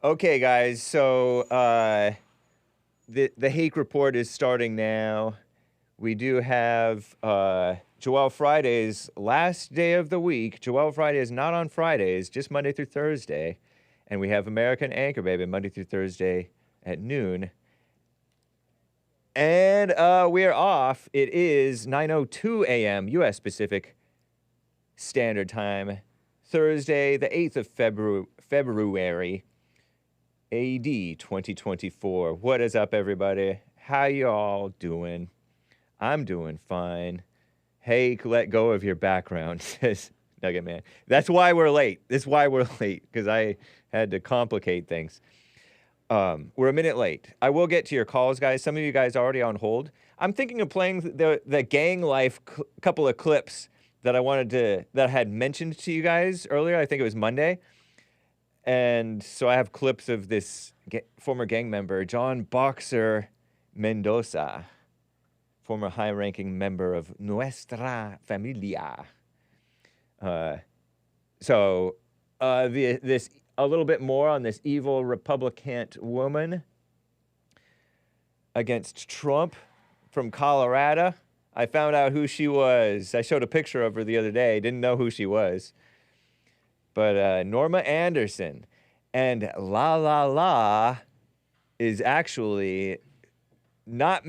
Okay, guys. So the Hake report is starting now. We do have Joel Friday's last day of the week. Joel Friday is not on Fridays, just Monday through Thursday. And we have American Anchor Baby Monday through Thursday at noon. And we are off. It is 9:02 a.m. U.S. Pacific Standard Time, Thursday, the 8th of February, AD 2024. What is up, everybody? How y'all doing? I'm doing fine. Hake, let go of your background, says Nugget Man. That's why we're late. Because I had to complicate things. We're a minute late. I will get to your calls, guys. Some of you guys are already on hold. I'm thinking of playing the gang life couple of clips that I had mentioned to you guys earlier. I think it was Monday. And so I have clips of this former gang member, John Boxer Mendoza, former high-ranking member of Nuestra Familia. This a little bit more on this evil Republican woman against Trump from Colorado. I found out who she was. I showed a picture of her the other day. Didn't know who she was. But Norma Anderson. And La La La is actually not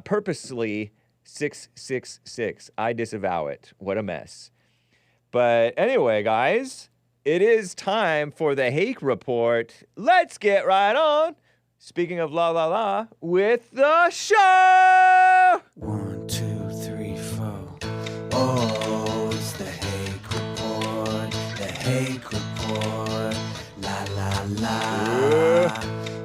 purposely 666. I disavow it. What a mess. But anyway, guys, it is time for the Hake report. Let's get right on. Speaking of La La La, with the show. 1, 2, 3, 4. Oh, it's the Hake report. The Hake report. La la la.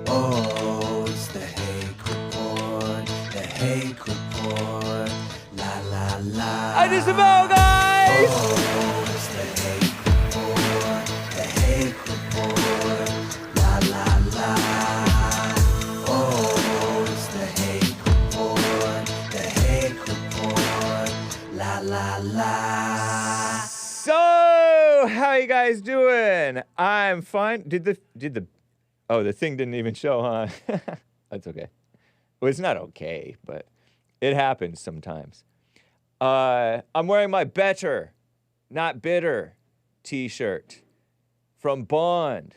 Oh, it's the Hake report. The Hake report. La la la. I disavow, guys. Oh, it's the Hake report. The Hake report. La la la. Oh, it's the Hake report. The Hake report. La la la. So, how you guys doing? I'm fine. The thing didn't even show, huh? That's okay. Well, it's not okay, but it happens sometimes. I'm wearing my better, not bitter t-shirt from Bond.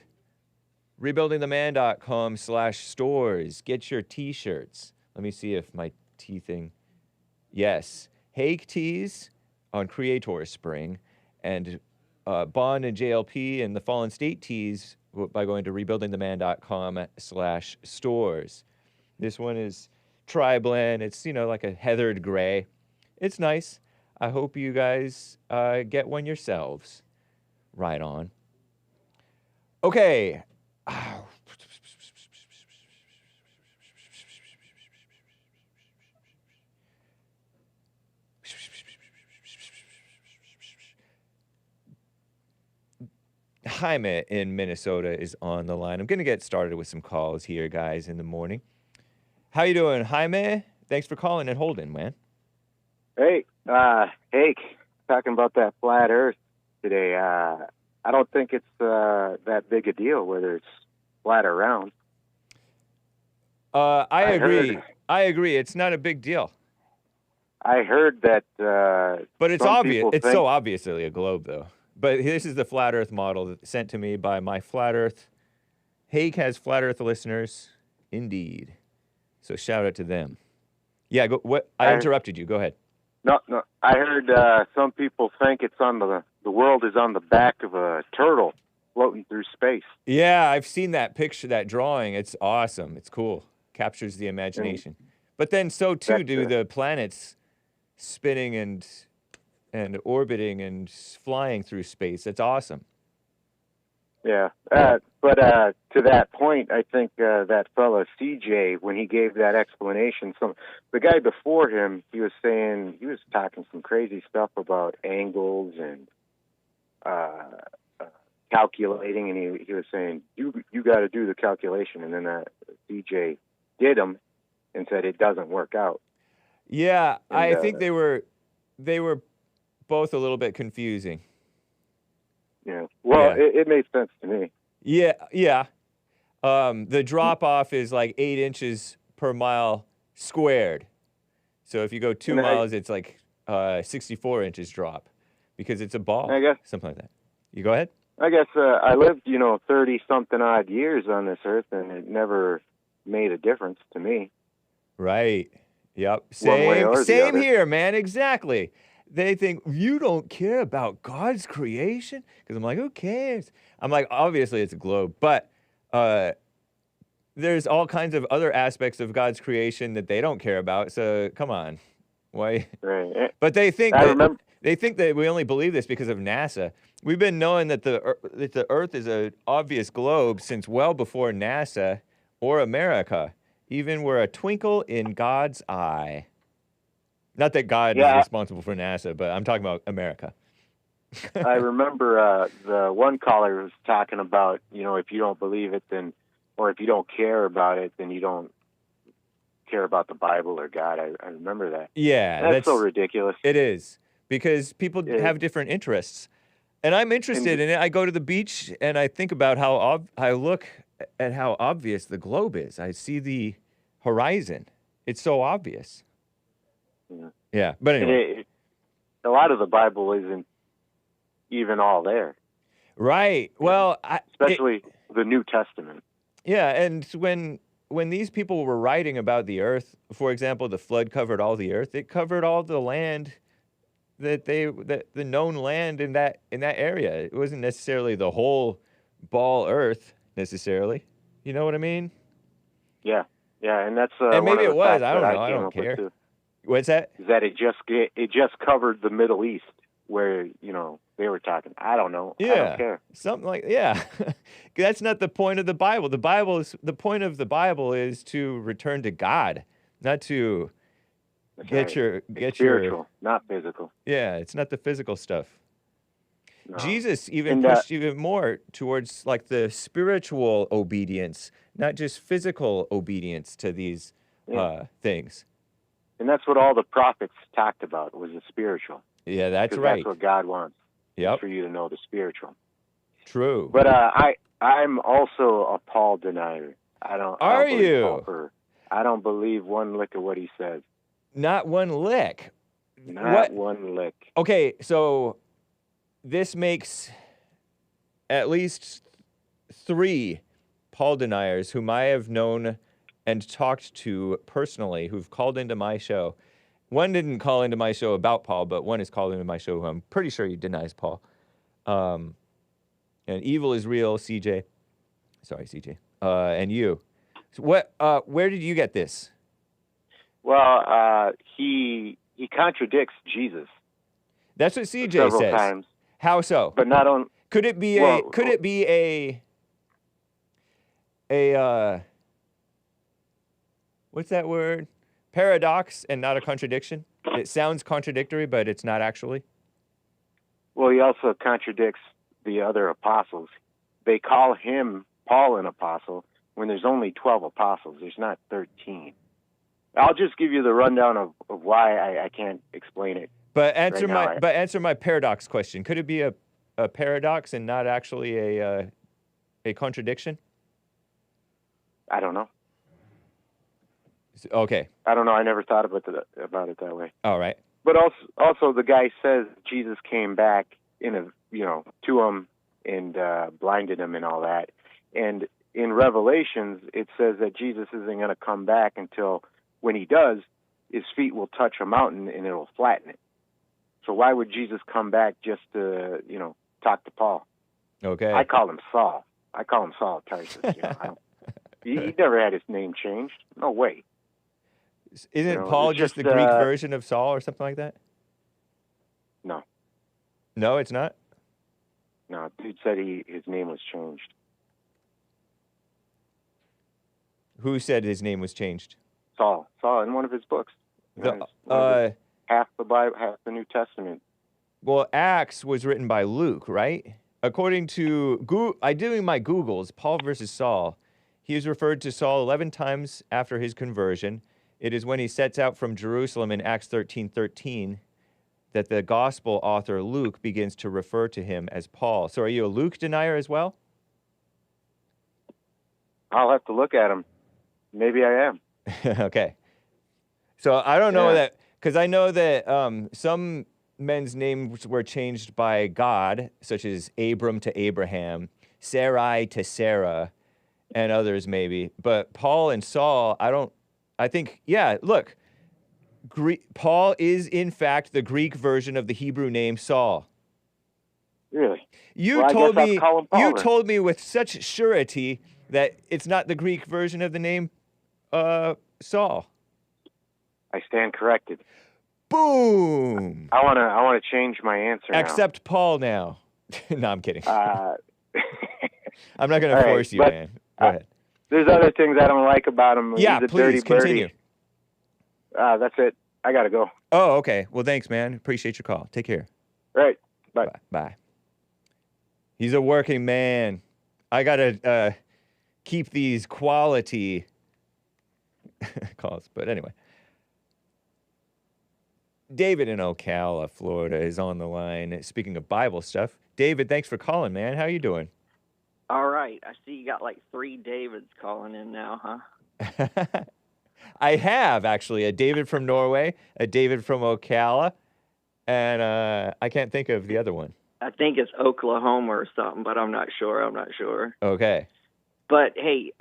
Rebuildingtheman.com/stores. Get your t-shirts. Let me see if my tea thing. Yes. Hake tees on Creator Spring. And Bond and JLP and the Fallen State tees by going to rebuildingtheman.com/stores. This one is tri-blend. It's, like a heathered gray. It's nice. I hope you guys get one yourselves. Right on. Okay. Jaime in Minnesota is on the line. I'm going to get started with some calls here, guys, in the morning. How you doing, Jaime? Thanks for calling and holding, man. Hey, Hake, talking about that flat Earth today. I don't think it's that big a deal whether it's flat or round. I agree. I agree. It's not a big deal. I heard that. But it's obvious. It's so obviously a globe, though. But this is the flat Earth model sent to me by my flat Earth. Hake has flat Earth listeners, indeed. So shout out to them. Yeah, what? I interrupted you. Go ahead. No. I heard some people think it's on the world is on the back of a turtle floating through space. Yeah, I've seen that picture, that drawing. It's awesome. It's cool. Captures the imagination. But then so too do the planets spinning and orbiting and flying through space. That's awesome. Yeah, but to that point, I think that fella CJ, when he gave that explanation, the guy before him, he was talking some crazy stuff about angles and calculating, and he was saying you got to do the calculation, and then CJ did them and said it doesn't work out. Yeah, and, I think they were both a little bit confusing. Yeah. Well, yeah. It made sense to me. Yeah, yeah. The drop off is like 8 inches per mile squared. So if you go 2 And miles, it's like 64 inches drop because it's a ball. I guess Something like that. You go ahead. I lived, 30 something odd years on this earth, and it never made a difference to me. Right. Yep. One way or the Same other. here, man. Exactly. They think you don't care about God's creation because I'm like, who cares? I'm like, obviously it's a globe, but there's all kinds of other aspects of God's creation that they don't care about. So come on, why? Right. But they think I that remember. we only believe this because of NASA. We've been knowing that the Earth is an obvious globe since well before NASA or America. Even we're a twinkle in God's eye. Not that God is Yeah. responsible for NASA, but I'm talking about America. I remember the one caller was talking about, if you don't believe it, then, or if you don't care about it, then you don't care about the Bible or God. I remember that. Yeah, That's so ridiculous. It is because people have different interests, and I'm interested in it. I go to the beach and I think about how I look at how obvious the globe is. I see the horizon. It's so obvious. Yeah, but anyway, a lot of the Bible isn't even all there. Right. Well, especially the New Testament. Yeah, and when these people were writing about the earth, for example, the flood covered all the earth. It covered all the land the known land in that area. It wasn't necessarily the whole ball earth necessarily. You know what I mean? Yeah, and that's and maybe it was. I don't know. I don't care. What's that? Is that it just covered the Middle East where they were talking. I don't know. Yeah, I don't care. Something like That's not the point of the Bible. The point of the Bible is to return to God, not to get spiritual, not physical. Yeah, it's not the physical stuff. No. Jesus even pushed even more towards like the spiritual obedience, not just physical obedience to these things. And that's what all the prophets talked about, was the spiritual. Yeah, that's right. That's what God wants. Yep. For you to know the spiritual. True. But I'm also a Paul denier. I don't believe one lick of what he says. Not one lick. Not one lick. Okay, so this makes at least 3 Paul deniers whom I have known and talked to personally who've called into my show. One didn't call into my show about Paul, but one is called into my show who I'm pretty sure he denies Paul. And evil is real, CJ. Sorry, CJ. And you. So where did you get this? Well, he contradicts Jesus. That's what CJ several says. Times. How so? But not on. Could it be a what's that word? Paradox and not a contradiction? It sounds contradictory, but it's not actually. Well, he also contradicts the other apostles. They call him, Paul, an apostle when there's only 12 apostles. There's not 13. I'll just give you the rundown of why I can't explain it. But answer my paradox question. Could it be a paradox and not actually a contradiction? I don't know. Okay. I don't know. I never thought about it that way. All right. But also the guy says Jesus came back to him and blinded him and all that. And in Revelations, it says that Jesus isn't going to come back until when he does, his feet will touch a mountain and it'll flatten it. So why would Jesus come back just to, talk to Paul? Okay. I call him Saul. Tarsus. He never had his name changed. No way. Isn't Paul just the Greek version of Saul or something like that? No. No, it's not? No, dude said his name was changed. Who said his name was changed? Saul in one of his books. Half the Bible, half the New Testament. Well, Acts was written by Luke, right? According to I doing my Googles, Paul versus Saul. He is referred to Saul 11 times after his conversion. It is when he sets out from Jerusalem in Acts 13:13 that the gospel author Luke begins to refer to him as Paul. So are you a Luke denier as well? I'll have to look at them. Maybe I am. Okay. So I don't know Yeah. that, because I know that some men's names were changed by God, such as Abram to Abraham, Sarai to Sarah, and others maybe. But Paul and Saul, I think, yeah, look, Paul is in fact the Greek version of the Hebrew name Saul. Really? You Well, I told guess I'll me, call him Paul you then. told me with such surety that it's not the Greek version of the name Saul. I stand corrected. Boom. I wanna change my answer now. Accept Paul now. No, I'm kidding. Uh, I'm not going all to right, force you, but, man. Go ahead. There's other things I don't like about him. Yeah, He's a dirty please continue. birdie. That's it. I gotta go. Oh, okay. Well, thanks, man. Appreciate your call. Take care. All right. Bye. Bye. Bye. He's a working man. I got to keep these quality calls. But anyway. David in Ocala, Florida is on the line. Speaking of Bible stuff. David, thanks for calling, man. How you doing? All right. I see you got like 3 Davids calling in now, huh? I have, actually. A David from Norway, a David from Ocala, and I can't think of the other one. I think it's Oklahoma or something, but I'm not sure. Okay. But, hey,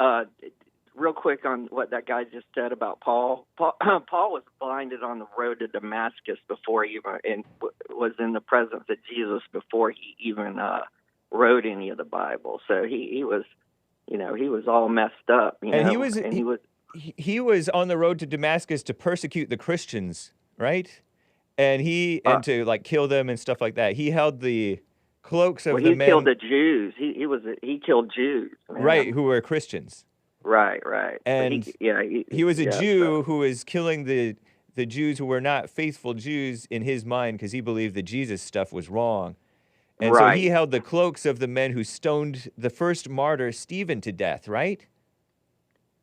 real quick on what that guy just said about Paul. Paul was blinded on the road to Damascus before he even was in the presence of Jesus before he even wrote any of the Bible. So he was, he was all messed up. He was on the road to Damascus to persecute the Christians, right? And to like kill them and stuff like that. He held the cloaks of the men. He killed the Jews. He killed Jews, man. Right, who were Christians. Right. And he was a Jew who was killing the Jews who were not faithful Jews in his mind because he believed the Jesus stuff was wrong. And so he held the cloaks of the men who stoned the first martyr, Stephen, to death, right?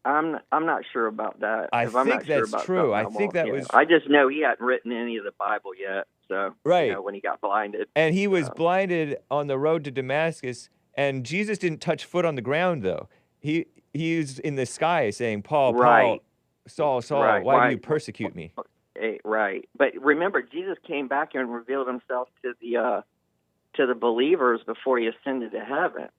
I'm not sure about that. I think that's true. I think that was... I just know he hadn't written any of the Bible yet, so when he got blinded. And he was blinded on the road to Damascus, and Jesus didn't touch foot on the ground, though. He's in the sky saying, Paul, Saul, why do you persecute me? Right. But remember, Jesus came back and revealed himself to the believers before he ascended to heaven.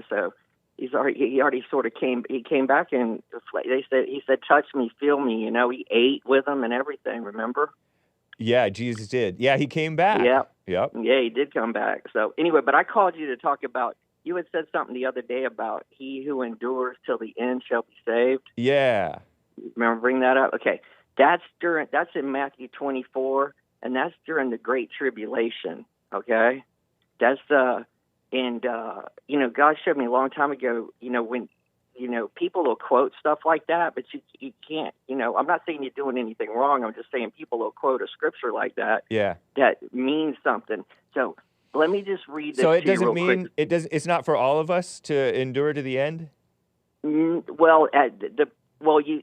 So he already sort of came back and he said, touch me, feel me. He ate with them and everything. Remember? Yeah, Jesus did. Yeah, he came back. Yep. Yeah, he did come back. So anyway, but I called you to talk about. You had said something the other day about he who endures till the end shall be saved. Yeah. Remember bring that up? Okay. That's in Matthew 24, and that's during the Great Tribulation. Okay. That's God showed me a long time ago, when people will quote stuff like that, but you can't, I'm not saying you're doing anything wrong. I'm just saying people will quote a scripture like that. Yeah. That means something. So let me just read this. So it doesn't mean it's not for all of us to endure to the end? Well,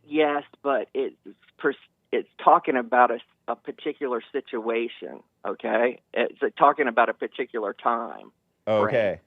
yes, but it's talking about a particular situation, okay? It's talking about a particular time. Okay.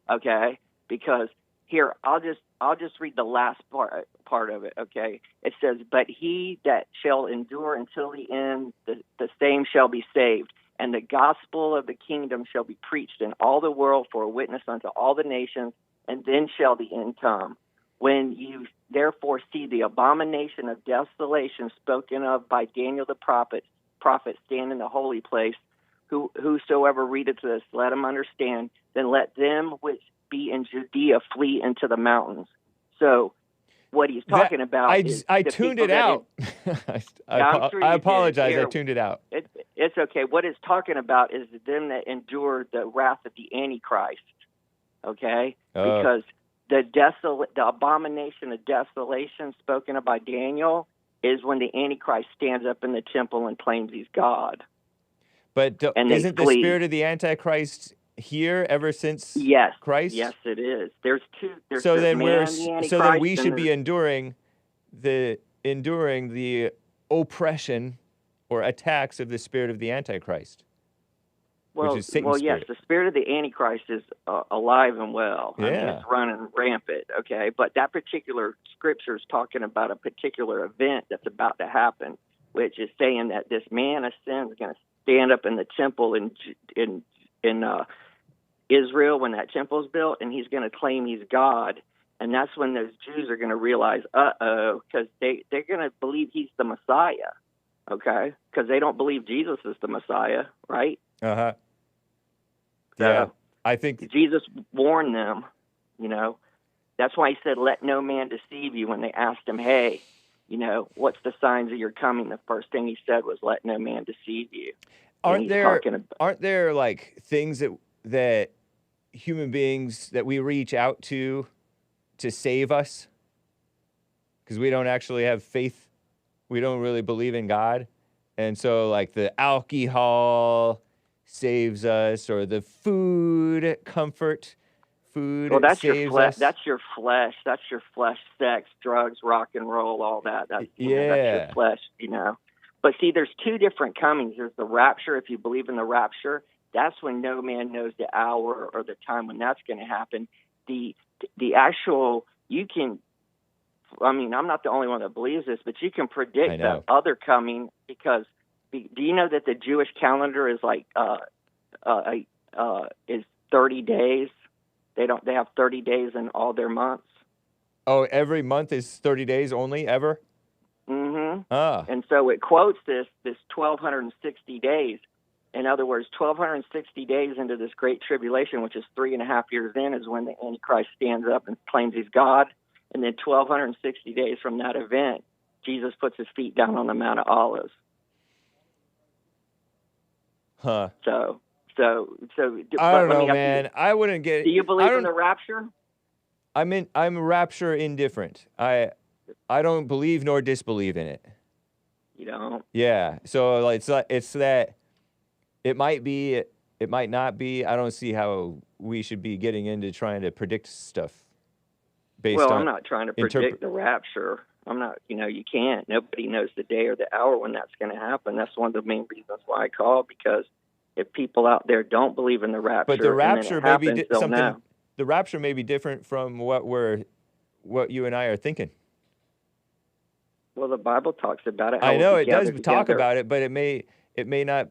Right? Okay? Because here, I'll just read the last part of it, okay? It says, "But he that shall endure until the end, the same shall be saved. And the gospel of the kingdom shall be preached in all the world for a witness unto all the nations, and then shall the end come. When you therefore see the abomination of desolation spoken of by Daniel the prophet stand in the holy place, whosoever readeth this, let him understand, then let them which be in Judea flee into the mountains." So what he's talking about I tuned it out. I apologize. I tuned it out. It's okay. What it's talking about is them that endure the wrath of the Antichrist. Okay? Because the abomination of desolation spoken of by Daniel is when the Antichrist stands up in the temple and claims he's God. But isn't the spirit of the Antichrist here ever since Christ? Yes, it is. There's two. So then we should be enduring the oppression or attacks of the spirit of the Antichrist. Well, which is Satan's well, yes, spirit. the spirit of the Antichrist is alive and well. I mean, Yeah. it's running rampant, okay? But that particular scripture is talking about a particular event that's about to happen, which is saying that this man of sin is going to stand up in the temple in Israel when that temple is built, and he's going to claim he's God. And that's when those Jews are going to realize, because they're going to believe he's the Messiah, okay? Because they don't believe Jesus is the Messiah, right? Uh-huh. Yeah, I think Jesus warned them, you know. That's why he said, let no man deceive you when they asked him, hey, you know, what's the signs of your coming? The first thing he said was, let no man deceive you. aren't there like things that human beings that we reach out to save us? Because we don't actually have faith. We don't really believe in God. And so like the alcohol saves us, or the food, comfort food that's saves your flesh. us. That's your flesh. That's your flesh, sex, drugs, rock and roll, all that. That's your flesh, you know. But see, there's two different comings. There's the rapture. If you believe in the rapture, that's when no man knows the hour or the time when that's going to happen. The actual, you can, I mean, I'm not the only one that believes this, but you can predict that other coming, because do you know that the Jewish calendar is like is 30 days? They have 30 days in all their months. Oh, every month is 30 days only, ever? Mm-hmm. Ah. And so it quotes this 1,260 days. In other words, 1,260 days into this great tribulation, which is 3.5 years in, is when the Antichrist stands up and claims he's God. And then 1,260 days from that event, Jesus puts his feet down on the Mount of Olives. Huh. So I don't know, man. I wouldn't get. Do you believe in the rapture? I'm rapture indifferent. I don't believe nor disbelieve in it. You don't? Yeah. So like, it's that it might be, it might not be. I don't see how we should be getting into trying to predict stuff based on. Well, I'm not trying to predict the rapture. I'm not, you can't. Nobody knows the day or the hour when that's going to happen. That's one of the main reasons why I call, because if people out there don't believe in the rapture, but the rapture may be something. know. The rapture may be different from what you and I are thinking. Well, the Bible talks about it. I know it does talk about it, but it may not.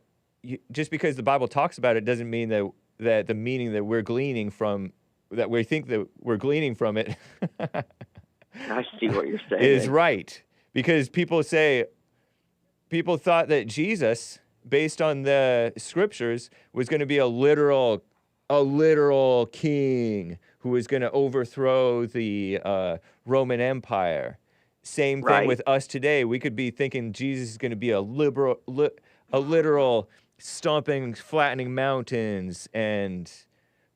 Just because the Bible talks about it doesn't mean that the meaning that we're gleaning from, that we think that we're gleaning from it. I see what you're saying. Is right. Because people thought that Jesus, based on the scriptures, was going to be a literal king who was going to overthrow the Roman Empire. Same thing with us today. We could be thinking Jesus is going to be a literal stomping, flattening mountains and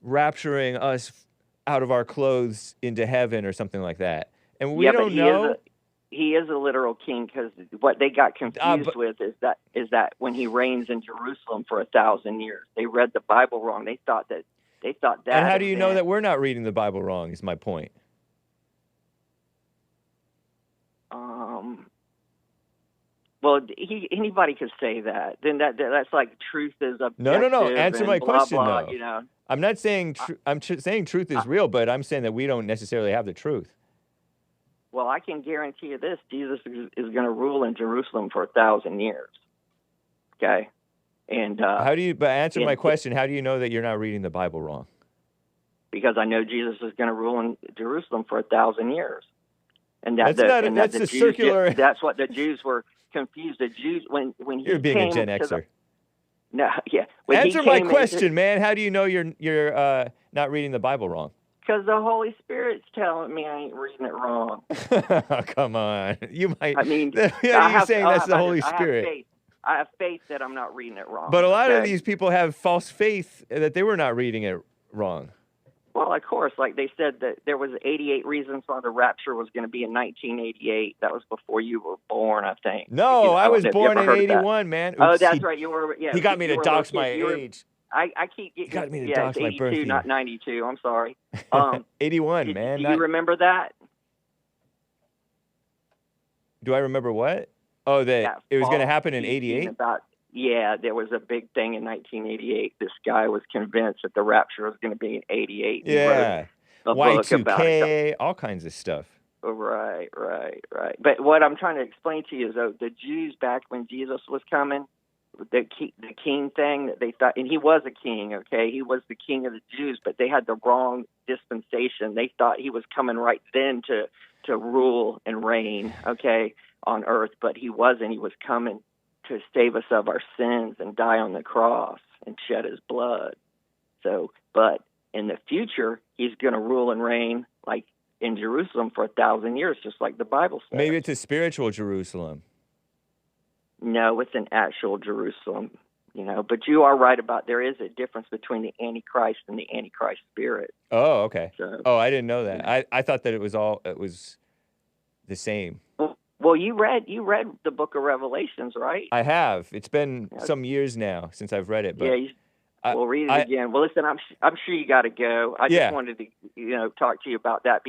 rapturing us out of our clothes into heaven or something like that. And we don't know. He is a literal king, because what they got confused with is that when he reigns in Jerusalem for 1,000 years, they read the Bible wrong. They thought that. And how do you know that we're not reading the Bible wrong? Is my point. Well, anybody could say that. Then that's like truth is objective. No. Answer my question, blah, though. I'm not saying I'm saying truth is real, but I'm saying that we don't necessarily have the truth. Well, I can guarantee you this: Jesus is going to rule in Jerusalem for 1,000 years. Okay, and how do you? But answer my question: how do you know that you're not reading the Bible wrong? Because I know Jesus is going to rule in Jerusalem for 1,000 years, and that's a circular. That's what the Jews were confused. The Jews when you're being a Gen Xer. No, yeah. Answer my question, man. How do you know you're not reading the Bible wrong? Because the Holy Spirit's telling me I ain't reading it wrong. Come on. You might. I mean, you're saying that's the Holy Spirit. I have faith that I'm not reading it wrong. But a lot of these people have false faith that they were not reading it wrong. Well, of course, like they said that there was 88 reasons why the rapture was going to be in 1988. That was before you were born, I think. No, I was born in 81, man. Oops, oh, that's right. You were. Yeah, he got me to dox my age. I keep getting. He got me to dox my birth year. Not 92. I'm sorry. 81, man. Do you remember that? Do I remember what? Oh, that it was going to happen in 88? Yeah, there was a big thing in 1988. This guy was convinced that the rapture was going to be in 88. Yeah. He wrote a book about it. Y2K, all kinds of stuff. Right. But what I'm trying to explain to you is, the Jews back when Jesus was coming, the king thing that they thought, and he was a king, okay? He was the king of the Jews, but they had the wrong dispensation. They thought he was coming right then to rule and reign, okay, on earth, but he wasn't. He was coming to save us of our sins and die on the cross and shed his blood. So, but in the future, he's going to rule and reign like in Jerusalem for 1,000 years, just like the Bible says. Maybe it's a spiritual Jerusalem. No, it's an actual Jerusalem, but you are right about there is a difference between the Antichrist and the Antichrist spirit. Oh, okay. So, I didn't know that. I thought that it was the same. Well, you read the book of Revelations, right? I have. It's been some years now since I've read it. But we'll read it again. Well, listen, I'm sure you got to go. I just wanted to, talk to you about that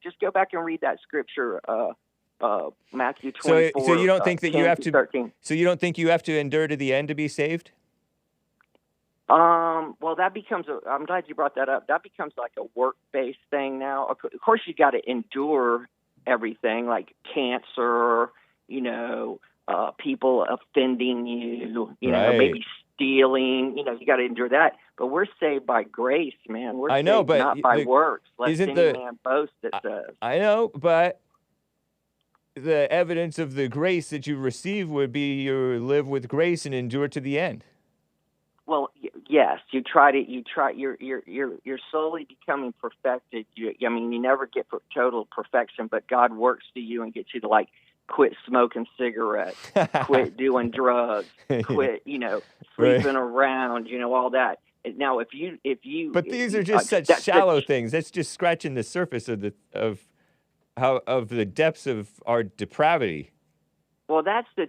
just go back and read that scripture, Matthew 24. So you don't think that you have to? 13. So you don't think you have to endure to the end to be saved? Well, that becomes I'm glad you brought that up. That becomes like a work-based thing now. Of course, you got to endure everything like cancer, people offending you, maybe stealing, you got to endure that. But we're saved by grace, man. We're saved not by works. Let any man boast, it says. I know, but the evidence of the grace that you receive would be you live with grace and endure to the end. Well, yes, you're slowly becoming perfected. You never get total perfection, but God works to you and gets you to quit smoking cigarettes, quit doing drugs, quit, sleeping around, all that. Now, if you, but these are just such shallow things. That's just scratching the surface of the depths of our depravity. Well, that's the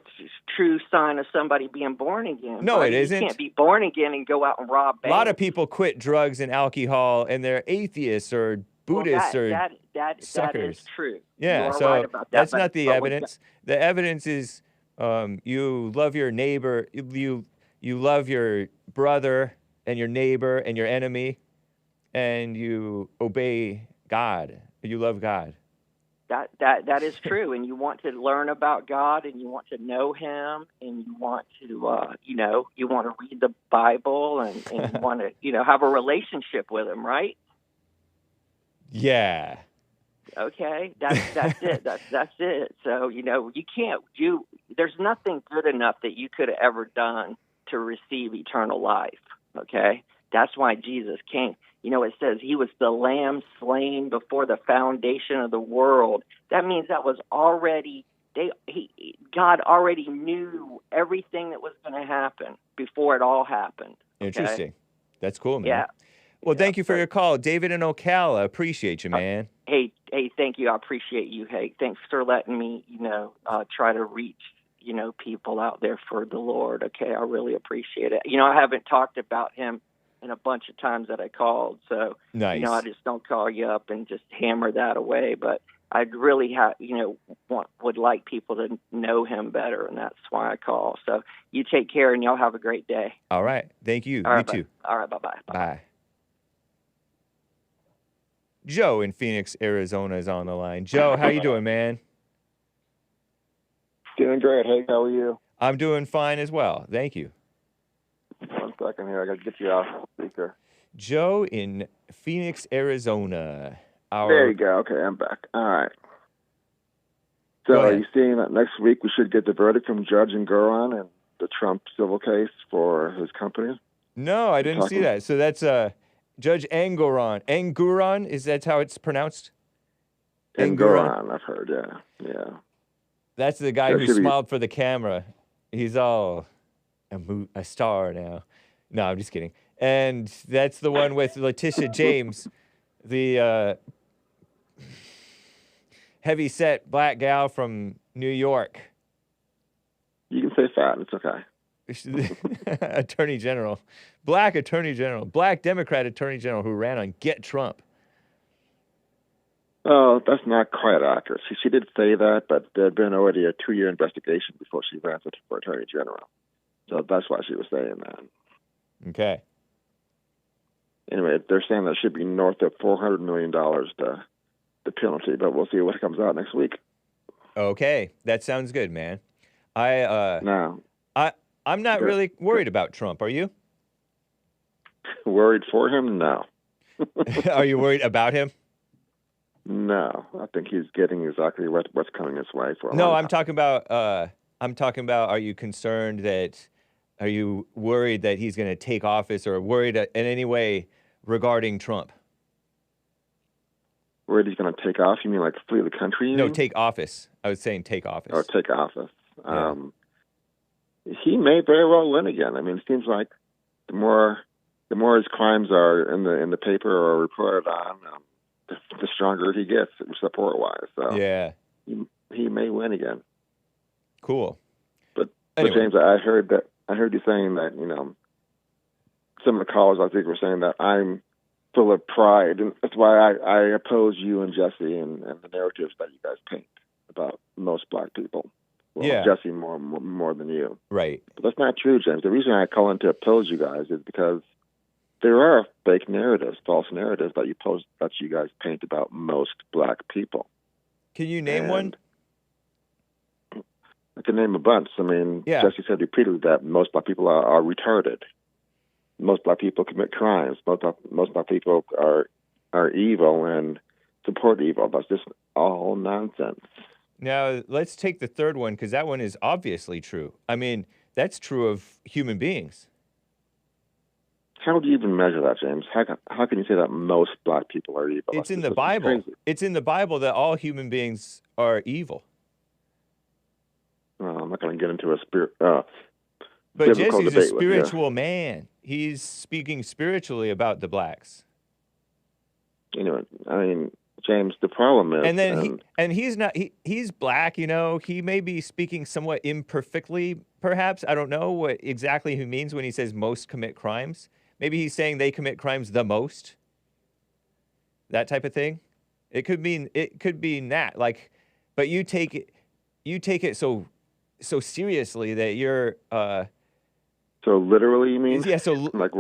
true sign of somebody being born again. No, it isn't. You can't be born again and go out and rob banks. A lot of people quit drugs and alcohol, and they're atheists or Buddhists that suckers. is true. Yeah, so right about that, that's not the evidence. The evidence is you love your neighbor, you love your brother and your neighbor and your enemy, and you obey God. You love God. That is true, and you want to learn about God, and you want to know Him, and you want to you want to read the Bible, and you want to have a relationship with Him, right? Yeah. Okay, that's it. That's it. So there's nothing good enough that you could have ever done to receive eternal life. Okay, that's why Jesus came. It says he was the lamb slain before the foundation of the world. That means that was already, God already knew everything that was going to happen before it all happened. Okay? Interesting. That's cool, man. Yeah. Well, thank you for your call. David in Ocala. Appreciate you, man. Hey, thank you. I appreciate you, Hake. Thanks for letting me, try to reach, people out there for the Lord. Okay, I really appreciate it. I haven't talked about him in a bunch of times that I called. So, nice. I just don't call you up and just hammer that away. But I'd really would like people to know him better, and that's why I call. So you take care, and y'all have a great day. All right. Thank you. All you right, too. All right. Bye-bye. Bye. Joe in Phoenix, Arizona is on the line. Joe, how you doing, man? Doing great. Hey, how are you? I'm doing fine as well. Thank you. 1 second here. I got to get you off speaker. Joe in Phoenix, Arizona. There you go. Okay, I'm back. All right. So are you seeing that next week we should get the verdict from Judge Engoron in the Trump civil case for his company? No, I didn't see that. So that's Judge Engoron. Engoron, is that how it's pronounced? Engoron, I've heard, yeah. That's the guy who smiled for the camera. He's all a star now. No, I'm just kidding. And that's the one with Letitia James, the heavy-set black gal from New York. You can say fat. It's okay. Attorney General. Black Attorney General. Black Democrat Attorney General who ran on Get Trump. Oh, that's not quite accurate. She did say that, but there had been already a 2-year investigation before she ran for Attorney General. So that's why she was saying that. Okay. Anyway, they're saying that should be north of $400 million, the penalty, but we'll see what comes out next week. Okay. That sounds good, man. Now, I'm not really worried about Trump. Are you? Worried for him? No. Are you worried about him? No. I think he's getting exactly what's coming his way for a No, long I'm time. talking about, are you concerned that, are you worried that he's going to take office, or worried in any way regarding Trump? Worried he's going to take off? You mean like flee the country? No, take office. I was saying take office. Oh, take office. Yeah. He may very well win again. I mean, it seems like the more his crimes are in the paper or reported on, the stronger he gets support wise. So yeah, he may win again. Cool. But anyway. James, I heard you saying that, you know, some of the callers I think were saying that I'm full of pride, and that's why I oppose you and Jesse and the narratives that you guys paint about most black people. Well, yeah. Jesse more than you. Right. But that's not true, James. The reason I call in to oppose you guys is because there are fake narratives, false narratives that you guys paint about most black people. Can you name one? I can name a bunch. I mean, yeah. Jesse said repeatedly that most black people are retarded. Most black people commit crimes. Most black people are evil and support evil. That's just all nonsense. Now, let's take the third one, because that one is obviously true. I mean, that's true of human beings. How do you even measure that, James? How can you say that most black people are evil? It's in the Bible. It's in the Bible that all human beings are evil. Well, I'm not going to get into a but Jesse's a spiritual man. He's speaking spiritually about the blacks. Anyway, I mean, James, the problem is, and then he's black. You know, he may be speaking somewhat imperfectly, perhaps. I don't know what exactly he means when he says most commit crimes. Maybe he's saying they commit crimes the most. That type of thing. It could mean that. Like, but you take it so seriously that you're. So literally, you mean? Yeah. So like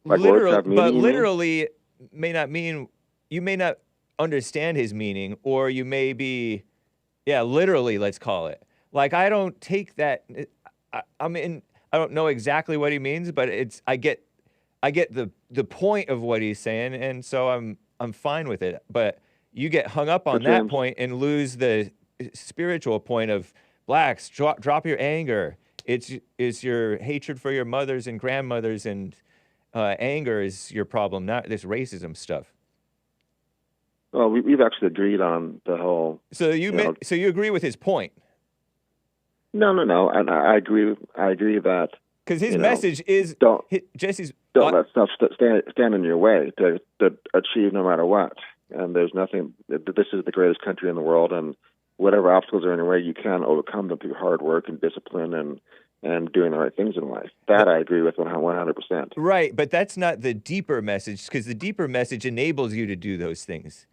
literally, words have meaning, but literally may not mean, you may not understand his meaning, or you may be, literally, let's call it. Like, I don't take that. I don't know exactly what he means, but I get the point of what he's saying, and so I'm fine with it. But you get hung up on that point and lose the spiritual point of blacks. Drop your anger. It's your hatred for your mothers and grandmothers, and anger is your problem, not this racism stuff. Well, we've actually agreed on the whole. So so you agree with his point? No. And I agree that, because his message is Jesse's. Don't let stuff stand in your way to achieve no matter what. And there's nothing. This is the greatest country in the world, and whatever obstacles are in your way, you can overcome them through hard work and discipline and doing the right things in life. That I agree with 100%. Right, but that's not the deeper message, because the deeper message enables you to do those things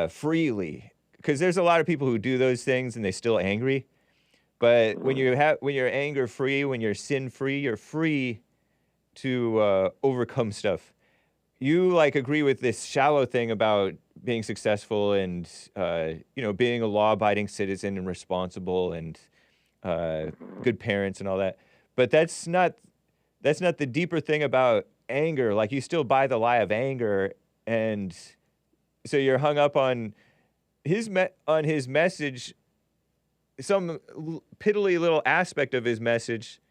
freely. Because there's a lot of people who do those things and they're still angry. But when you're anger free, when you're sin free, you're free to overcome stuff. You agree with this shallow thing about being successful and being a law-abiding citizen and responsible and good parents and all that. But that's not the deeper thing about anger. Like, you still buy the lie of anger, and so you're hung up on his message. Some piddly little aspect of his message.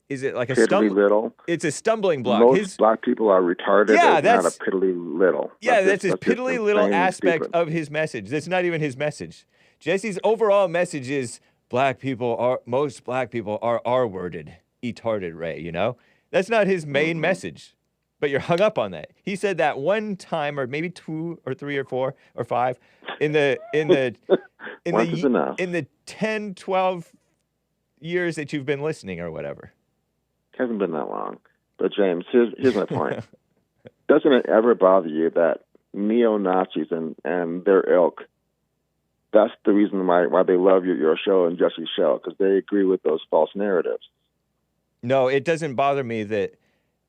Is it like a little? It's a stumbling block. Most black people are retarded. Yeah, that's not a piddly little. Yeah, that's his piddly little aspect of his message. That's not even his message. Jesse's overall message is most black people are R-worded, etarded, Ray. You know, that's not his main message. But you're hung up on that. He said that one time, or maybe 2 or 3 or 4 or 5, in the 10, 12 years that you've been listening or whatever. Hasn't been that long. But James, here's my point. Doesn't it ever bother you that neo-Nazis and their ilk, that's the reason why they love your show and Jesse's show, because they agree with those false narratives. No, it doesn't bother me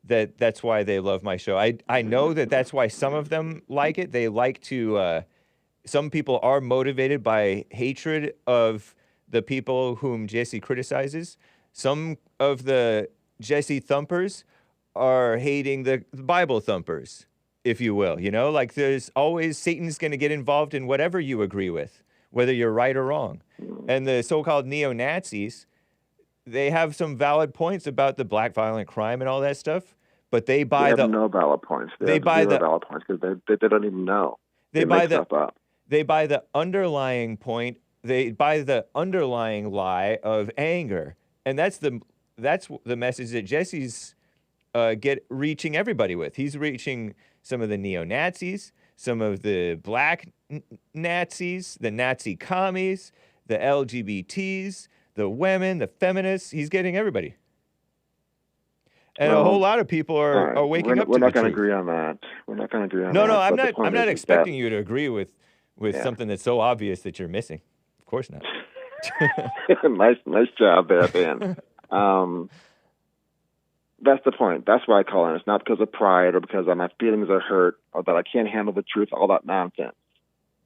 that's why they love my show. I know that's why some of them like it. They like to. Some people are motivated by hatred of the people whom Jesse criticizes. Some of the Jesse thumpers are hating the Bible thumpers, if you will. You know, like there's always Satan's going to get involved in whatever you agree with, whether you're right or wrong. And the so-called neo-Nazis, they have some valid points about the black violent crime and all that stuff, but they buy they have no valid points. They buy the valid points because they don't even know. They buy make stuff up. They buy the underlying point. They buy the underlying lie of anger, and that's the message that Jesse's reaching everybody with. He's reaching some of the neo-Nazis, some of the black Nazis, the Nazi commies, the LGBTs, the women, the feminists. He's getting everybody. And a whole lot of people are waking up to the truth. We're not going to agree on that. We're not going to agree on that. No, I'm not expecting you to agree with something that's so obvious that you're missing. Of course not. nice job there, Ben. That's the point. That's why I call in. It's not because of pride or because my feelings are hurt or that I can't handle the truth, all that nonsense.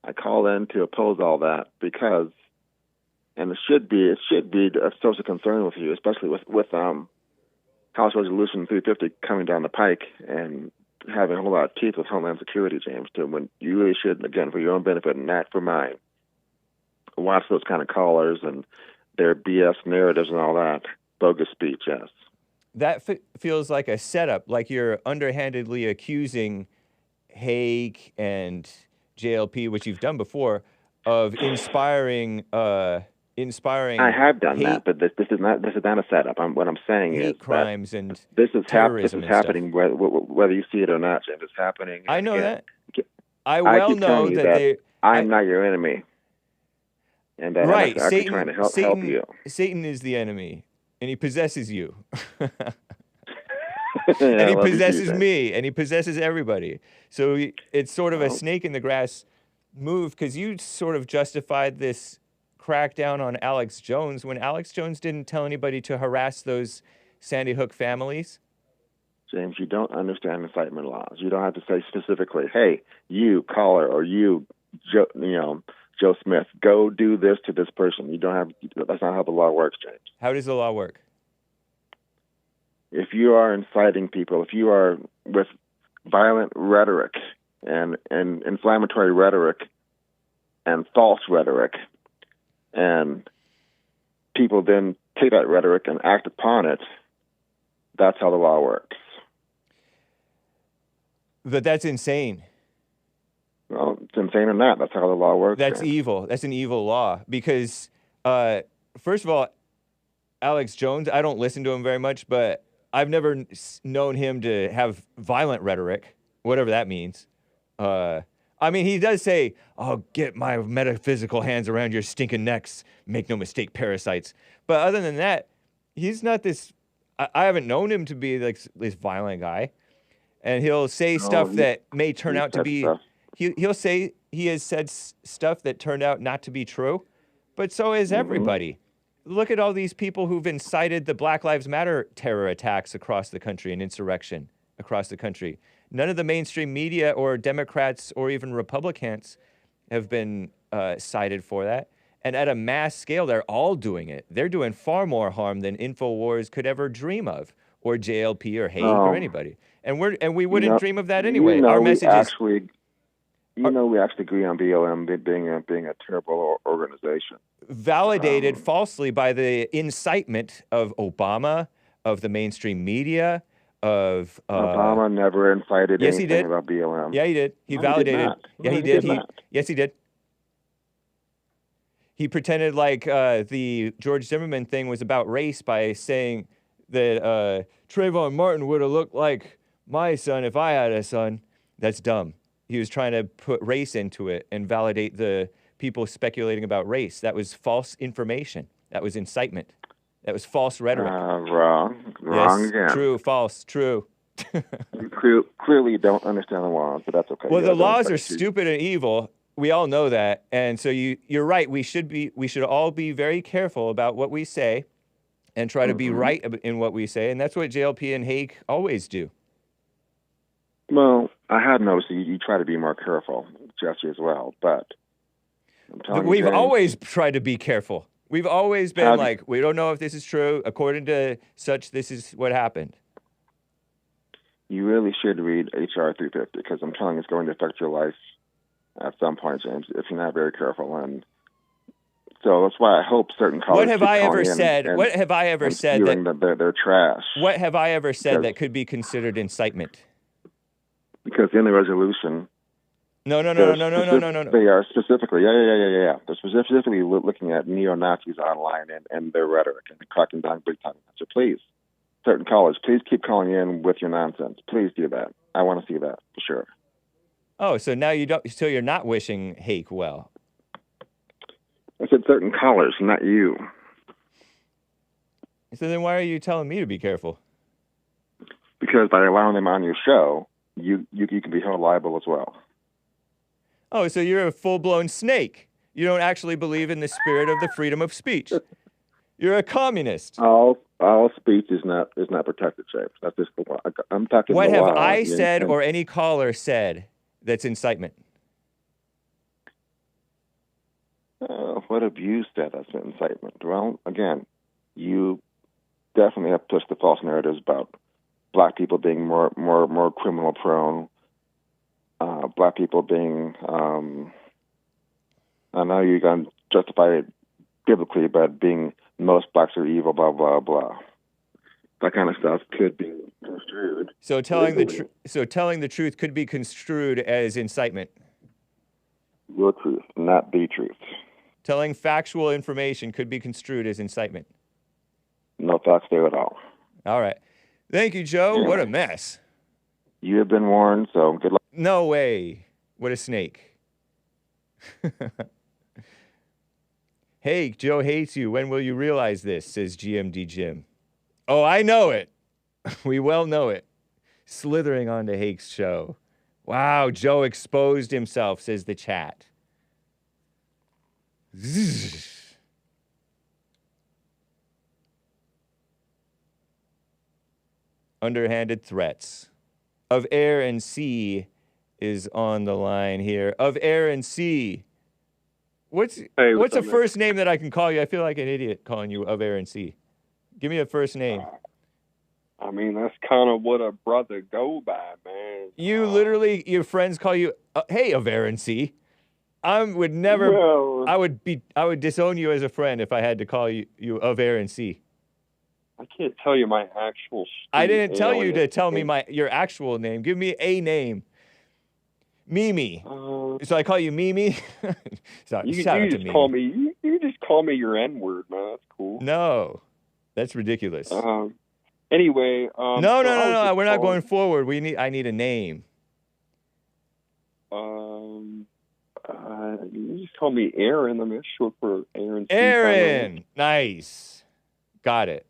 I call in to oppose all that because, and it should be a source of concern with you, especially with House Resolution 350 coming down the pike and having a whole lot of teeth with Homeland Security, James, too, when you really should, again, for your own benefit and not for mine, watch those kind of callers and their BS narratives and all that. Bogus speech, yes. That feels like a setup, like you're underhandedly accusing Hake and JLP, which you've done before, of inspiring. I have done that, but this is not a setup. What I'm saying is crimes and this is happening whether you see it or not, James. It's happening. I know that. I know that I'm not your enemy, and right. I'm actually trying to help you. Satan is the enemy, and he possesses you. And he possesses me, and he possesses everybody. So it's sort of a snake in the grass move, because you sort of justified this crackdown on Alex Jones when Alex Jones didn't tell anybody to harass those Sandy Hook families. James, you don't understand incitement laws. You don't have to say specifically, hey, you caller or you, Joe Smith, go do this to this person. You don't have. That's not how the law works, James. How does the law work? If you are inciting people, if you are with violent rhetoric and inflammatory rhetoric and false rhetoric, and people then take that rhetoric and act upon it, that's how the law works. But that's insane. Well, it's insane or not. That's how the law works. That's evil. That's an evil law. Because, first of all, Alex Jones, I don't listen to him very much, but I've never known him to have violent rhetoric, whatever that means. I mean, he does say, "I'll get my metaphysical hands around your stinking necks. Make no mistake, parasites." But other than that, he's not this. I haven't known him to be like this violent guy, and he'll say stuff that may turn out to be. He'll say he has said stuff that turned out not to be true, but so has everybody. Look at all these people who've incited the Black Lives Matter terror attacks across the country and insurrection across the country. None of the mainstream media or Democrats or even Republicans have been cited for that. And at a mass scale, they're all doing it. They're doing far more harm than InfoWars could ever dream of, or JLP or Hake or anybody. And we wouldn't dream of that anyway. Our message is... we actually agree on BLM being a terrible organization. Validated falsely by the incitement of Obama, of the mainstream media, of... Obama never incited anything about BLM. Yeah, he did. He validated. Yeah, he did. Yes, he did. He pretended like the George Zimmerman thing was about race by saying that Trayvon Martin would have looked like my son if I had a son. That's dumb. He was trying to put race into it and validate the people speculating about race. That was false information. That was incitement. That was false rhetoric. Wrong yes, again. True, false, true. You clearly don't understand the laws, but that's okay. Well, the laws are stupid and evil. We all know that. And so you're right. We should all be very careful about what we say. and try to be right in what we say, and that's what JLP and Hake always do. Well, I had noticed you try to be more careful, Jesse, as well, but I'm telling you, We've James, always tried to be careful. We've always been like, we don't know if this is true. According to such, this is what happened. you really should read HR 350 because I'm telling you, it's going to affect your life at some point, James, if you're not very careful. And so that's why I hope certain colleges. What have I ever said? What have I ever said that they're trash? What have I ever said that could be considered incitement? Because in the resolution. No. They are specifically, yeah. They're specifically looking at neo-Nazis online and their rhetoric and cracking down big time. So please, certain college, please keep calling in with your nonsense. Please do that. I want to see that for sure. Oh, so now you don't. So you're not wishing Hake well. I said certain callers, not you. So then why are you telling me to be careful? Because by allowing them on your show, you can be held liable as well. Oh, so you're a full-blown snake. You don't actually believe in the spirit of the freedom of speech. You're a communist. All speech is not protected, James. That's just the law. I'm talking. What the have law. I said or any caller said that's incitement? What have you said that's incitement? Well, again, you definitely have pushed the false narratives about black people being more criminal prone. Black people being, I know you're going to justify it biblically, but being most blacks are evil, blah, blah, blah. That kind of stuff could be construed. So telling the truth could be construed as incitement. Your truth, not the truth. Telling factual information could be construed as incitement. No facts there at all. All right. Thank you, Joe. Yeah. What a mess. You have been warned, so good luck. No way. What a snake. Hey, Joe hates you. When will you realize this? Says GMD Jim. Oh, I know it. We well know it. Slithering onto Hake's show. Wow, Joe exposed himself, says the chat. Zzz. Underhanded threats. Of Air and Sea is on the line here. Of Air and Sea. What's a first name that I can call you? I feel like an idiot calling you Of Air and Sea. Give me a first name. I mean, that's kind of what a brother go by, man. You literally, your friends call you, hey, Of Air and Sea. I would never, well, I would disown you as a friend if I had to call you Of Air and Sea. I can't tell you my actual I didn't tell you to tell me your actual name. Give me a name. Mimi. So I call you Mimi? You just call me your N-word, man. That's cool. No. That's ridiculous. Anyway. No. We're not going forward. I need a name. You just call me Aaron. I mean, it's short for Aaron. Aaron. Nice. Got it.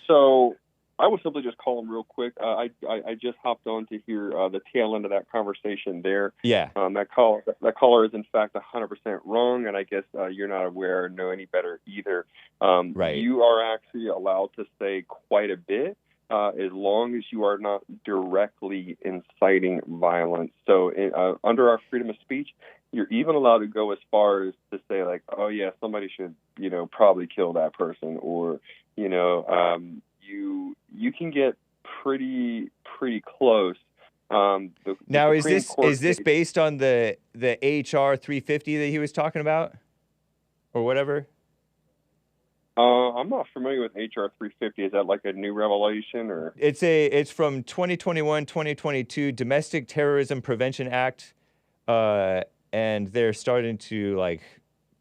So I will simply just call him real quick. I just hopped on to hear the tail end of that conversation there. Yeah. That caller is in fact 100% wrong, and I guess you're not aware or know any better either. Right. You are actually allowed to say quite a bit as long as you are not directly inciting violence. So under our freedom of speech, you're even allowed to go as far as to say, like, oh, yeah, somebody should, probably kill that person. Or, you can get pretty close. Now, is this based on the HR 350 that he was talking about or whatever? I'm not familiar with HR 350. Is that like a new revelation or? It's from 2021, 2022 Domestic Terrorism Prevention Act. And they're starting to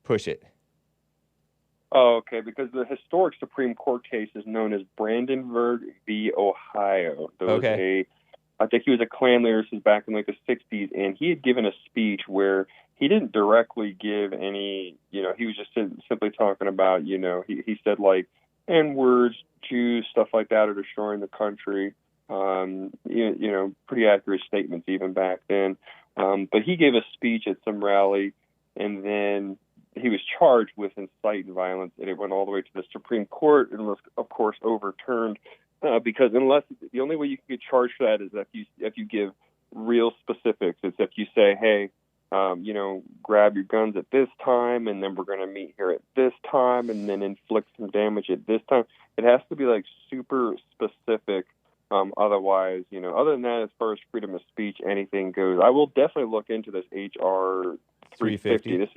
push it. Oh, okay. Because the historic Supreme Court case is known as Brandenburg v. Ohio. I think he was a Klan leader since back in the 60s, and he had given a speech where he didn't directly give any, he was just simply talking about, he said N-words, Jews, stuff like that are destroying the country. Pretty accurate statements even back then. But he gave a speech at some rally, and then he was charged with inciting violence, and it went all the way to the Supreme Court and was, of course, overturned because the only way you can get charged for that is if you give real specifics. It's if you say, hey, grab your guns at this time, and then we're going to meet here at this time, and then inflict some damage at this time. It has to be like super specific. Otherwise, other than that, as far as freedom of speech, anything goes. I will definitely look into this HR 350. This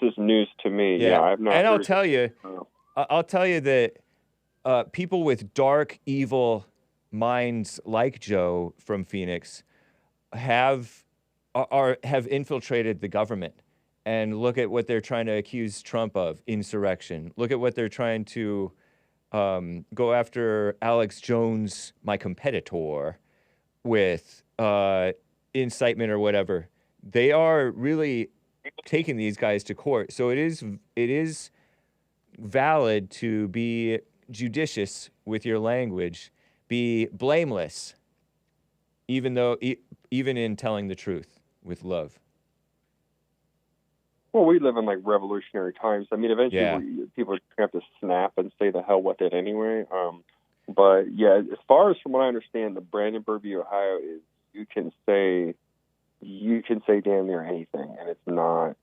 is news to me. Yeah, I've not. And I'll tell you that people with dark, evil minds like Joe from Phoenix have infiltrated the government. And look at what they're trying to accuse Trump of: insurrection. Look at what they're trying to go after Alex Jones, my competitor, with incitement or whatever. They are really taking these guys to court. So it is valid to be judicious with your language, be blameless, even in telling the truth with love. Well, we live in like revolutionary times. I mean, eventually people are going to have to snap and say the hell with it anyway. But yeah, as far as from what I understand, the Brandenburg v. Ohio is you can say damn near anything, and it's not,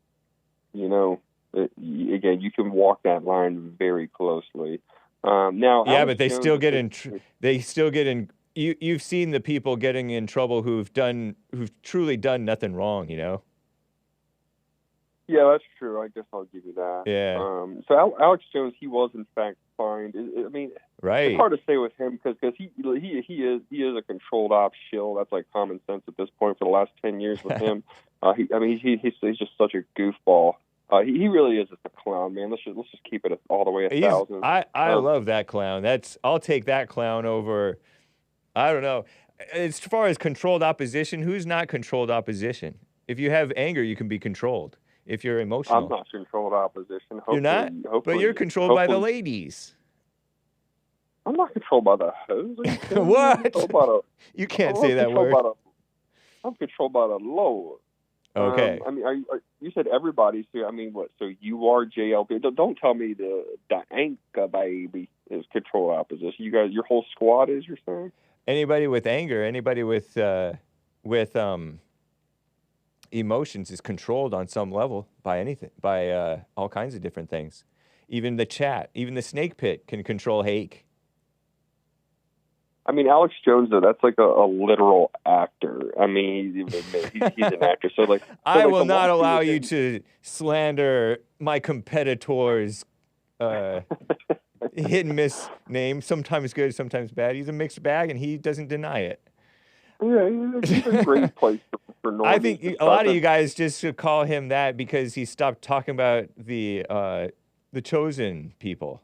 again, you can walk that line very closely. Now, yeah, but they still get in. You've seen the people getting in trouble who've truly done nothing wrong, Yeah, that's true. I guess I'll give you that. Yeah. So Alex Jones, he was in fact fined. I mean, right. It's hard to say with him because he is a controlled op shill. That's like common sense at this point for the last 10 years with him. He's just such a goofball. He really is just a clown, man. Let's just keep it all the way 1,000. I love that clown. I'll take that clown over. I don't know. As far as controlled opposition, who's not controlled opposition? If you have anger, you can be controlled. If you're emotional, I'm not controlled opposition. You're not, but you're controlled by the ladies. I'm not controlled by the hoes. What? You can't say that word. I'm controlled by the Lord. Okay. You said everybody. So I mean, what? So you are JLB. Don't tell me the anchor baby is controlled opposition. You guys, your whole squad is. You're saying anybody with anger, anybody with emotions is controlled on some level by anything, by all kinds of different things. Even the chat, even the snake pit can control Hake. I mean, Alex Jones, though, that's like a literal actor. I mean, he's an actor. So like, I will not allow you to slander my competitor's hit and miss name. Sometimes good, sometimes bad. He's a mixed bag, and he doesn't deny it. Yeah, he's a great place for normies. I think a lot of you guys just should call him that because he stopped talking about the chosen people.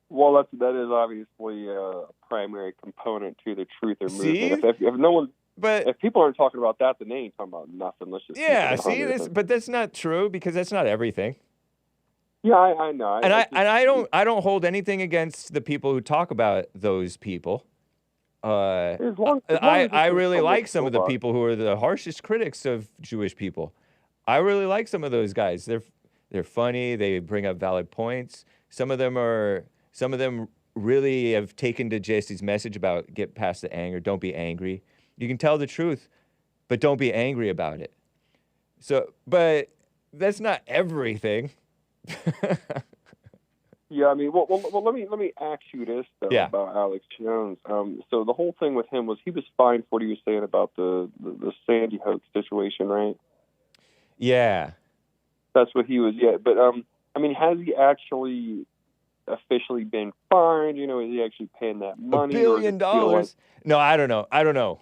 Well, that is obviously a primary component to the truther movement. If no one, if people aren't talking about that, then they ain't talking about nothing. Let's just but that's not true because that's not everything. Yeah, I know. I don't hold anything against the people who talk about those people. I really like some of the people who are the harshest critics of Jewish people. I really like some of those guys. They're funny. They bring up valid points. Some of them really have taken to Jesse's message about get past the anger. Don't be angry. You can tell the truth, but don't be angry about it. So, but that's not everything. Yeah, I mean, well, let me ask you this though about Alex Jones. So the whole thing with him was he was fined for what he was saying about the Sandy Hook situation, right? Yeah, that's what he was. Yeah, but I mean, has he actually officially been fined? Is he actually paying that money? $1 billion? No, I don't know.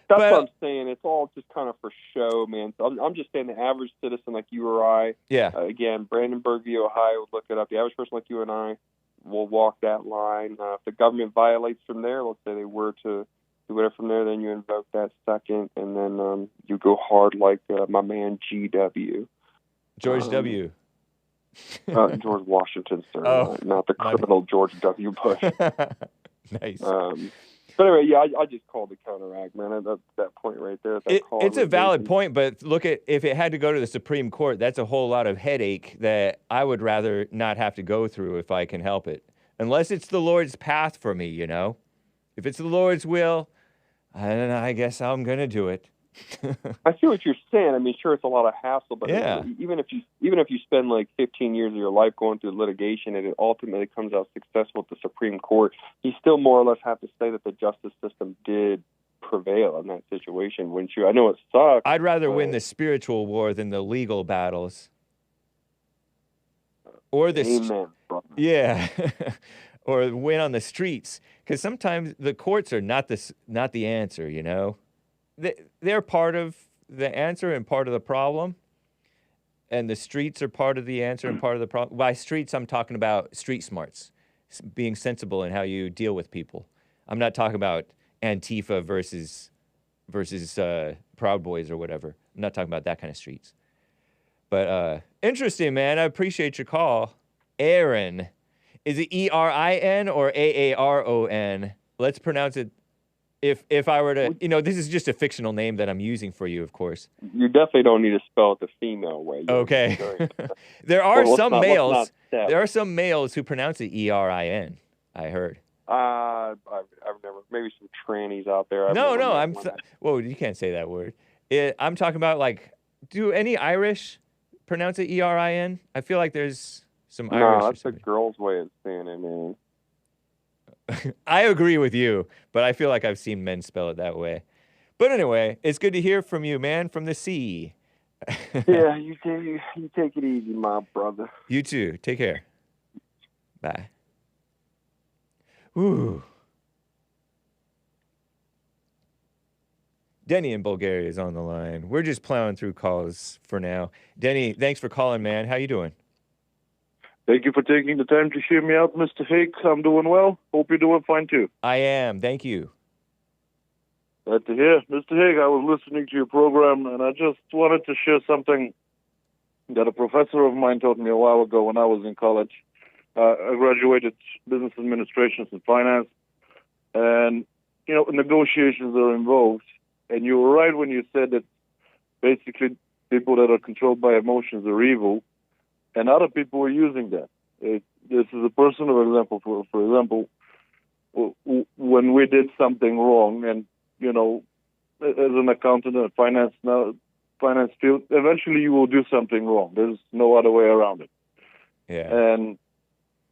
That's what I'm saying. It's all just kind of for show, man. So I'm just saying the average citizen like you or I, again, Brandenburg v. Ohio, look it up. The average person like you and I will walk that line. If the government violates from there, let's say they were to do whatever from there, then you invoke that second, and then you go hard like my man G.W. George W. George Washington, sir. Not the criminal George W. Bush. Nice. But anyway, yeah, I just called to counteract, man. At that point right there. It's a valid point, but look at if it had to go to the Supreme Court, that's a whole lot of headache that I would rather not have to go through if I can help it. Unless it's the Lord's path for me, you know? If it's the Lord's will, I guess I'm going to do it. I see what you're saying. I mean, sure, it's a lot of hassle, but yeah. even if you spend like 15 years of your life going through litigation and it ultimately comes out successful at the Supreme Court, you still more or less have to say that the justice system did prevail in that situation, wouldn't you? I know it sucks. I'd rather win the spiritual war than the legal battles. Or the Amen, brother. Yeah. Or win on the streets, because sometimes the courts are not the answer, you know? They're part of the answer and part of the problem, and the streets are part of the answer and part of the problem. By streets, I'm talking about street smarts, being sensible in how you deal with people. I'm not talking about Antifa versus Proud Boys or whatever. I'm not talking about that kind of streets. But interesting, man. I appreciate your call. Aaron. Is it E-R-I-N or A-A-R-O-N? Let's pronounce it. If I were to, this is just a fictional name that I'm using for you, of course. You definitely don't need to spell it the female way. Okay. There are some males who pronounce it E-R-I-N, I heard. I've never, maybe some trannies out there. Whoa, you can't say that word. I'm talking about, do any Irish pronounce it E-R-I-N? I feel like there's some Irish. No, that's a girl's way of saying it, man. I agree with you, but I feel like I've seen men spell it that way. But anyway, it's good to hear from you, man, from the sea. Yeah, you take it easy, my brother. You too. Take care. Bye. Ooh. Denny in Bulgaria is on the line. We're just plowing through calls for now. Denny, thanks for calling, man. How you doing? Thank you for taking the time to hear me out, Mr. Hake. I'm doing well. Hope you're doing fine, too. I am. Thank you. Glad to hear. Mr. Hake, I was listening to your program, and I just wanted to share something that a professor of mine told me a while ago when I was in college. I graduated business administration and finance, and, negotiations are involved. And you were right when you said that basically people that are controlled by emotions are evil. And other people are using that. This is a personal example. For example, when we did something wrong, and as an accountant in a finance field, eventually you will do something wrong. There's no other way around it. Yeah. And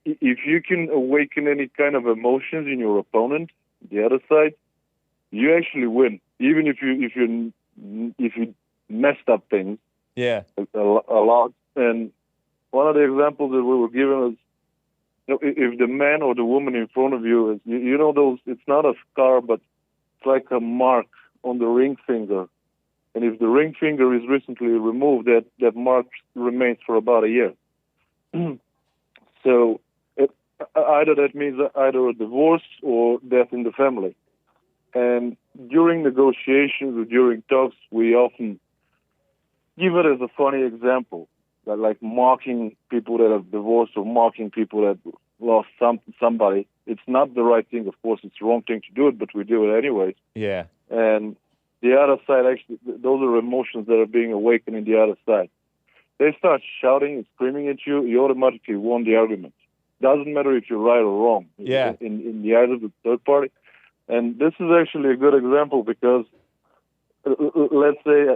if you can awaken any kind of emotions in your opponent, the other side, you actually win. Even if you messed up things. Yeah. A lot. And one of the examples that we were given is, if the man or the woman in front of you is, those, it's not a scar, but it's like a mark on the ring finger. And if the ring finger is recently removed, that mark remains for about a year. So either that means either a divorce or death in the family. And during negotiations or during talks, we often give it as a funny example. That like mocking people that have divorced or mocking people that lost somebody. It's not the right thing. Of course, it's the wrong thing to do it, but we do it anyway. Yeah. And the other side, actually, those are emotions that are being awakened in the other side. They start shouting and screaming at you, you automatically won the argument. Doesn't matter if you're right or wrong. Yeah. In the eyes of the third party. And this is actually a good example because let's say,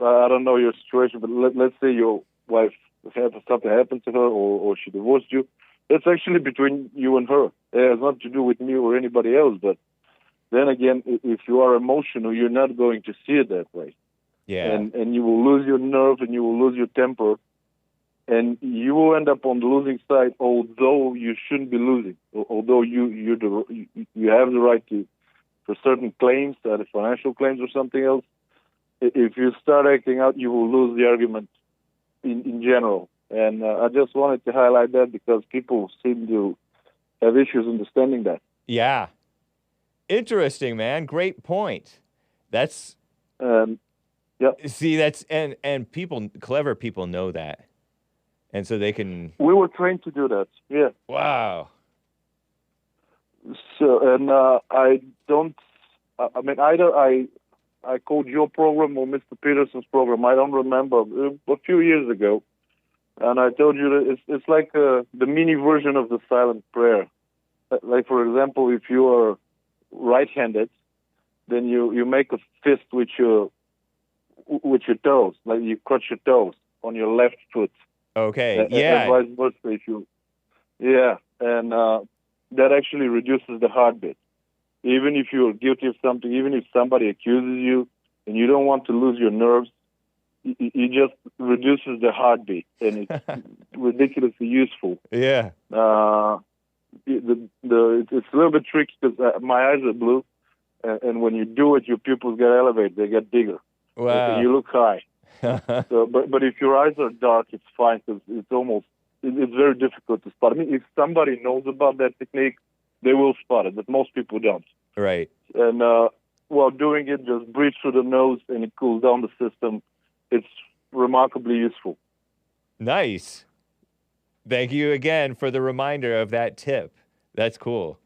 I don't know your situation, but let's say your wife had something happen to her or she divorced you. That's actually between you and her. It has nothing to do with me or anybody else. But then again, if you are emotional, you're not going to see it that way. Yeah. And you will lose your nerve and you will lose your temper. And you will end up on the losing side, although you shouldn't be losing. Although you have the right for certain claims, either financial claims or something else. If you start acting out, you will lose the argument in general. And I just wanted to highlight that because people seem to have issues understanding that. Yeah. Interesting, man. Great point. That's... yeah. See, that's... And people, clever people know that. And so they can... We were trained to do that, yeah. Wow. So, and don't. I mean, either I called your program or Mr. Peterson's program. I don't remember, a few years ago, and I told you that it's like the mini version of the silent prayer. Like, for example, if you are right-handed, then you make a fist with your toes, like you crunch your toes on your left foot. Okay, And vice versa. If you, and that actually reduces the heartbeat. Even if you're guilty of something, even if somebody accuses you and you don't want to lose your nerves, it just reduces the heartbeat, and it's ridiculously useful. Yeah. It's a little bit tricky because my eyes are blue, and when you do it, your pupils get elevated; they get bigger. Wow. And you look high. So, but if your eyes are dark, it's fine because it's very difficult to spot. I mean, if somebody knows about that technique, they will spot it, but most people don't. Right. And while doing it, just breathe through the nose, and it cools down the system. It's remarkably useful. Nice. Thank you again for the reminder of that tip. That's cool.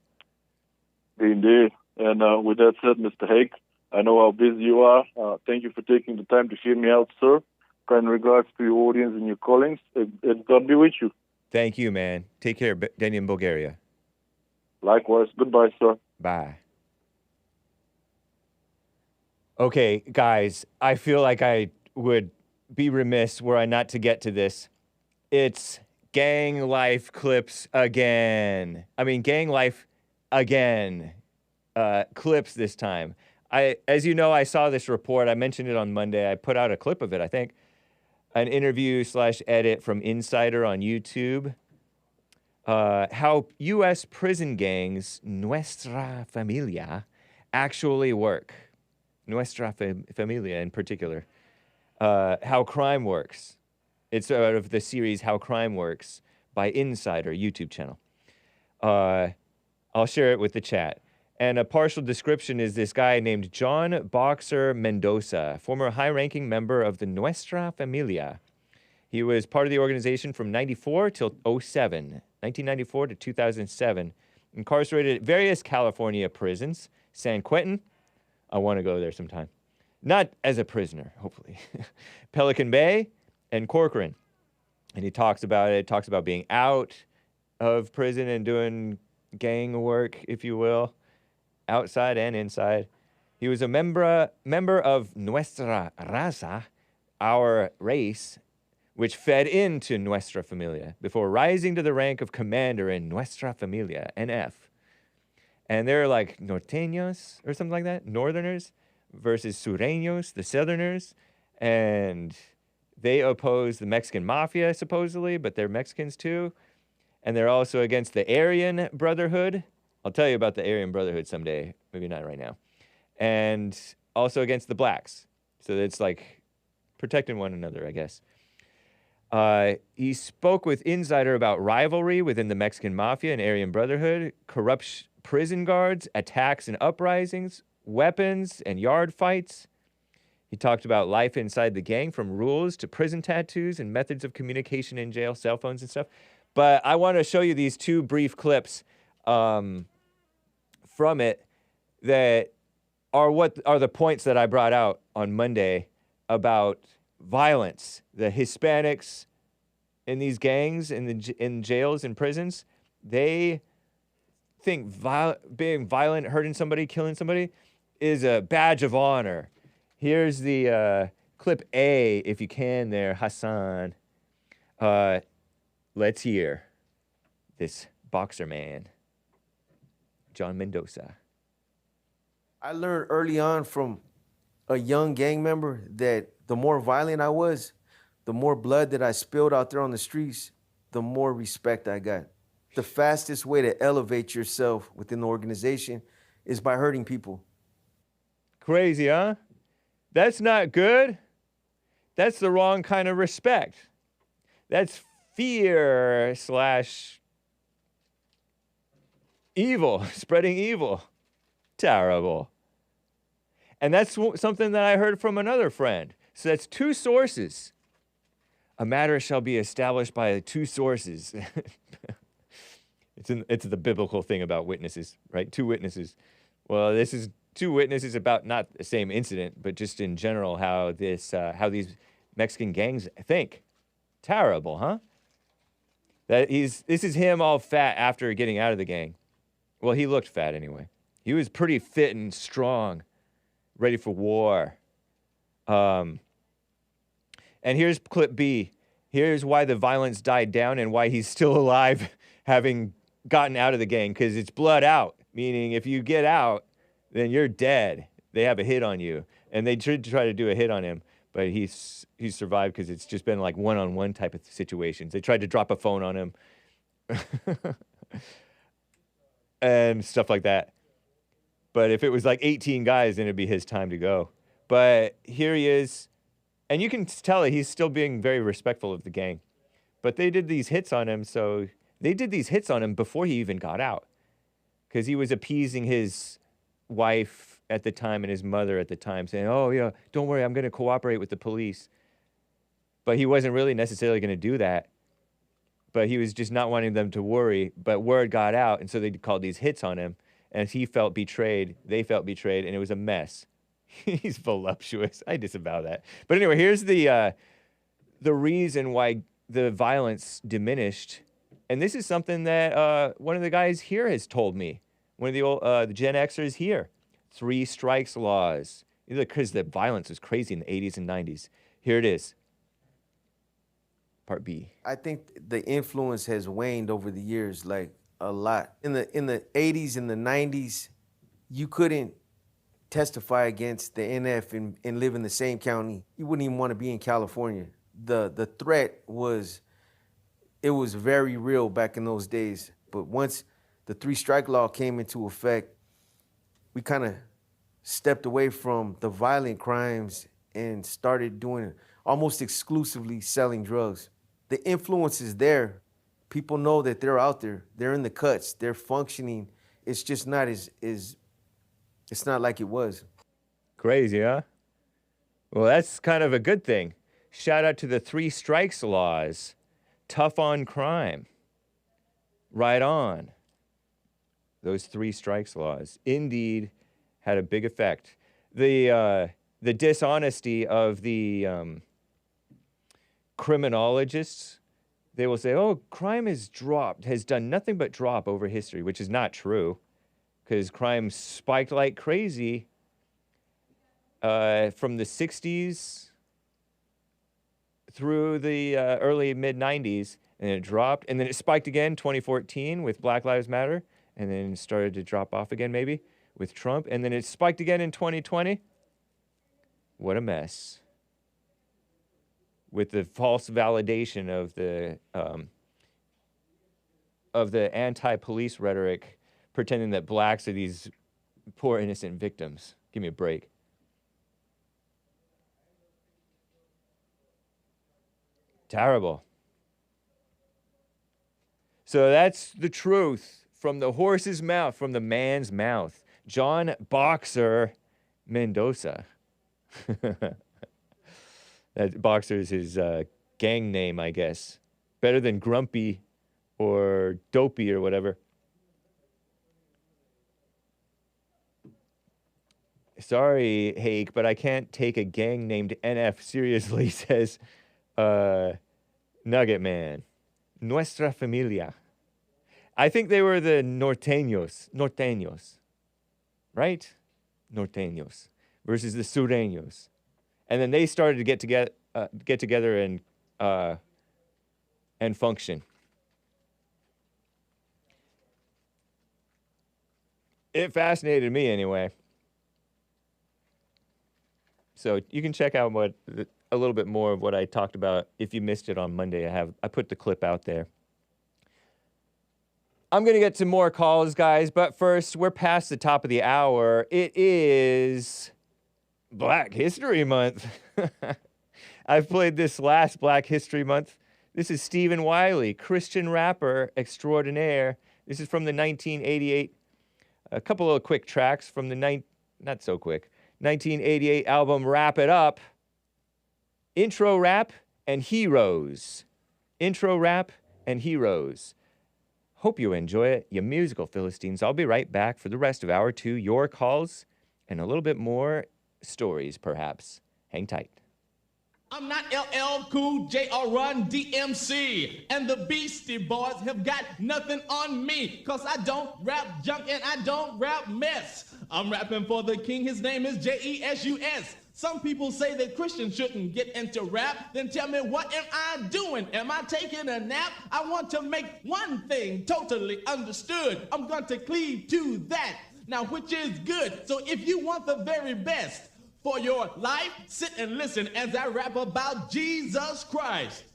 Indeed. And with that said, Mr. Hake, I know how busy you are. Thank you for taking the time to hear me out, sir. Kind regards to your audience and your callings. And God be with you. Thank you, man. Take care, Denny in Bulgaria. Likewise. Goodbye, sir. Bye. Okay, guys, I feel like I would be remiss were I not to get to this. It's gang life clips again. I mean, gang life again. Clips this time. As you know, I saw this report. I mentioned it on Monday. I put out a clip of it, I think. An interview/edit from Insider on YouTube. How U.S. prison gangs, Nuestra Familia, actually work. Nuestra Familia in particular. How crime works. It's out of the series How Crime Works by Insider YouTube channel. I'll share it with the chat. And a partial description is this guy named John Boxer Mendoza, former high-ranking member of the Nuestra Familia. He was part of the organization from 94 till 07, 1994 to 2007, incarcerated at various California prisons. San Quentin, I want to go there sometime. Not as a prisoner, hopefully. Pelican Bay and Corcoran. And he talks about it, talks about being out of prison and doing gang work, if you will, outside and inside. He was a member of Nuestra Raza, our race, which fed into Nuestra Familia before rising to the rank of commander in Nuestra Familia, NF. And they're like norteños or something like that, northerners, versus sureños, the southerners. And they oppose the Mexican mafia, supposedly, but they're Mexicans too. And they're also against the Aryan Brotherhood. I'll tell you about the Aryan Brotherhood someday, maybe not right now. And also against the blacks. So it's like protecting one another, I guess. He spoke with Insider about rivalry within the Mexican mafia and Aryan Brotherhood, corrupt prison guards, attacks and uprisings, weapons and yard fights. He talked about life inside the gang, from rules to prison tattoos and methods of communication in jail, cell phones and stuff. But I want to show you these two brief clips from it that are the points that I brought out on Monday about violence. The Hispanics in these gangs, in jails and prisons, they think being violent, hurting somebody, killing somebody is a badge of honor. Here's the clip A, if you can there, Hassan. Let's hear this boxer man, John Mendoza. I learned early on from a young gang member that the more violent I was, the more blood that I spilled out there on the streets, the more respect I got. The fastest way to elevate yourself within the organization is by hurting people. Crazy, huh? That's not good. That's the wrong kind of respect. That's fear / evil, spreading evil. Terrible. And that's something that I heard from another friend. So that's two sources. A matter shall be established by two sources. It's the biblical thing about witnesses, right? Two witnesses. Well, this is two witnesses about not the same incident, but just in general how these Mexican gangs think. Terrible, huh? This is him all fat after getting out of the gang. Well, he looked fat anyway. He was pretty fit and strong, ready for war. And here's clip B. Here's why the violence died down and why he's still alive, having gotten out of the gang, because it's blood out, meaning if you get out, then you're dead. They have a hit on you. And they tried to try to do a hit on him, but he's survived because it's just been like one-on-one type of situations. They tried to drop a phone on him and stuff like that. But if it was like 18 guys, then it'd be his time to go. But here he is. And you can tell that he's still being very respectful of the gang. But they did these hits on him, so they did these hits on him before he even got out. Because he was appeasing his wife at the time and his mother at the time, saying, oh, yeah, don't worry, I'm going to cooperate with the police. But he wasn't really necessarily going to do that. But he was just not wanting them to worry. But word got out, and so they called these hits on him. And he felt betrayed, they felt betrayed, and it was a mess. He's voluptuous. I disavow that. But anyway, here's the reason why the violence diminished. And this is something that one of the guys here has told me. One of the old the Gen Xers here. 3 strikes laws. Because the violence was crazy in the 80s and 90s. Here it is. Part B. I think the influence has waned over the years, like a lot. In the 80s and the 90s, you couldn't testify against the NF and live in the same county. You wouldn't even want to be in California. The threat was very real back in those days. But once the 3-strike law came into effect, we kind of stepped away from the violent crimes and started doing almost exclusively selling drugs. The influence is there. People know that they're out there. They're in the cuts. They're functioning. It's just not it's not like it was. Crazy, huh? Well, that's kind of a good thing. Shout out to the 3 strikes laws. Tough on crime. Right on. Those 3 strikes laws indeed had a big effect. The dishonesty of the criminologists, they will say, oh, crime has done nothing but drop over history, which is not true. Because crime spiked like crazy from the 60s through the early mid-90s, and it dropped, and then it spiked again 2014 with Black Lives Matter, and then started to drop off again maybe with Trump, and then it spiked again in 2020. What a mess. With the false validation of the anti-police rhetoric, pretending that blacks are these poor innocent victims. Give me a break. Terrible. So that's the truth from the horse's mouth, from the man's mouth. John Boxer Mendoza. That Boxer is his gang name, I guess. Better than Grumpy or Dopey or whatever. Sorry, Hake, but I can't take a gang named NF seriously, says Nugget Man. Nuestra Familia. I think they were the norteños, right? Norteños versus the sureños. And then they started to get together and function. It fascinated me anyway. So you can check out a little bit more of what I talked about if you missed it on Monday. I put the clip out there. I'm going to get to more calls, guys, but first, we're past the top of the hour. It is Black History Month. I've played this last Black History Month. This is Stephen Wiley, Christian rapper extraordinaire. This is from the 1988, a couple of quick tracks from the not so quick, 1988 album Wrap It Up. Intro Rap and Heroes. Intro Rap and Heroes. Hope you enjoy it, you musical Philistines. I'll be right back for the rest of hour 2, your calls, and a little bit more stories, perhaps. Hang tight. I'm not LL Cool J or Run DMC, and the Beastie Boys have got nothing on me, cause I don't rap junk and I don't rap mess. I'm rapping for the king, his name is Jesus. Some people say that Christians shouldn't get into rap. Then tell me, what am I doing? Am I taking a nap? I want to make one thing totally understood. I'm going to cleave to that. Now, which is good. So if you want the very best for your life, sit and listen as I rap about Jesus Christ.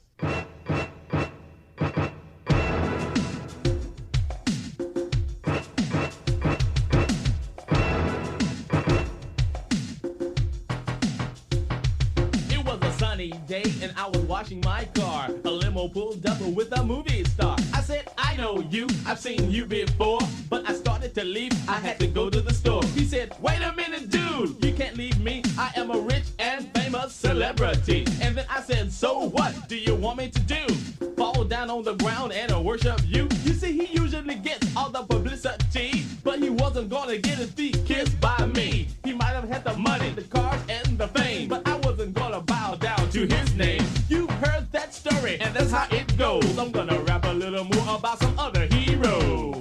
Day and I was washing my car. A limo pulled up with a movie star. I said, I know you, I've seen you before, but I started to leave, I had to go to the store. He said, wait a minute, dude, you can't leave me. I am a rich and famous celebrity. And then I said, so what do you want me to do? Fall down on the ground and worship you? You see, he usually gets all the publicity, but he wasn't gonna get his feet kissed by me. He might have had the money, the cars, and the fame, but I wasn't gonna bow down to his name. You've heard that story, and that's how it goes. I'm gonna rap a little more about some other heroes.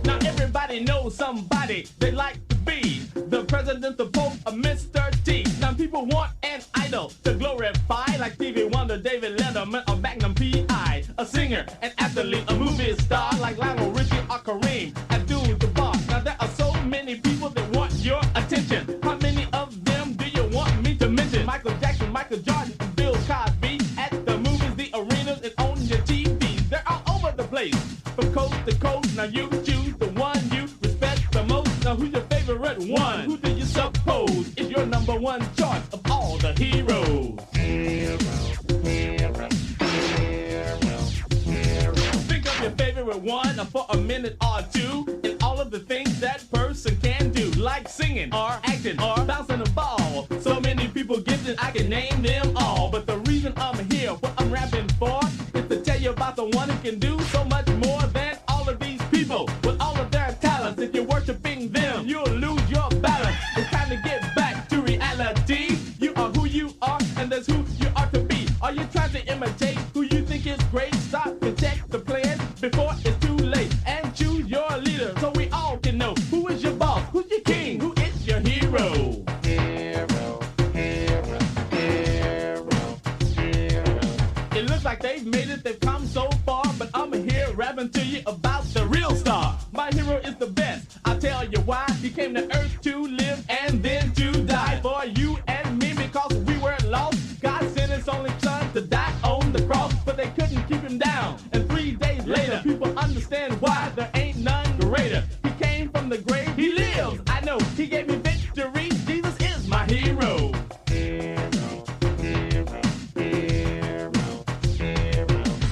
Now everybody knows somebody they like to be. The president, the pope, a Mr. T. Now people want an idol to glorify, like Stevie Wonder, David Letterman, or Magnum P.I. A singer, an athlete, a movie star, like Lionel Richie or Kareem Abdul-Jabbar. Now there are so many people that want your attention. How many of them do you want me to mention? Michael Jackson, Michael Jordan, and Bill Cosby. At the movies, the arenas, and on your TV. They're all over the place, from coast to coast. Now you choose the one you respect the most. Now who's your favorite one? Who do you suppose is your number one choice of all the heroes? Think of your favorite one for a minute or two, and all of the things that person can do, like singing or acting or bouncing a ball. So many people gifted, I can name them all. But the reason I'm here, what I'm rapping for, is to tell you about the one who can do so much more than all of these people with all of their talents. If you're worshiping them, you'll lose your balance. It's time to get back to reality. You are who you are, and that's who you are to be. Are you trying to imitate who you think is great? Stop and check the plan before it's too late, and choose your leader so we all can know who is your boss, who's your king, who is your hero. It looks like they've made it, they've come so far, but I'm here rapping to you about the real star. My hero is the best, I'll tell you why. He came to earth to live and then to die for you and me, because we were lost. God sent his only son to die on the cross, but they couldn't keep him down. And 3 days later, people understand why there ain't none greater. He came from the grave, he lives, I know, he gave me victory. Jesus is my hero.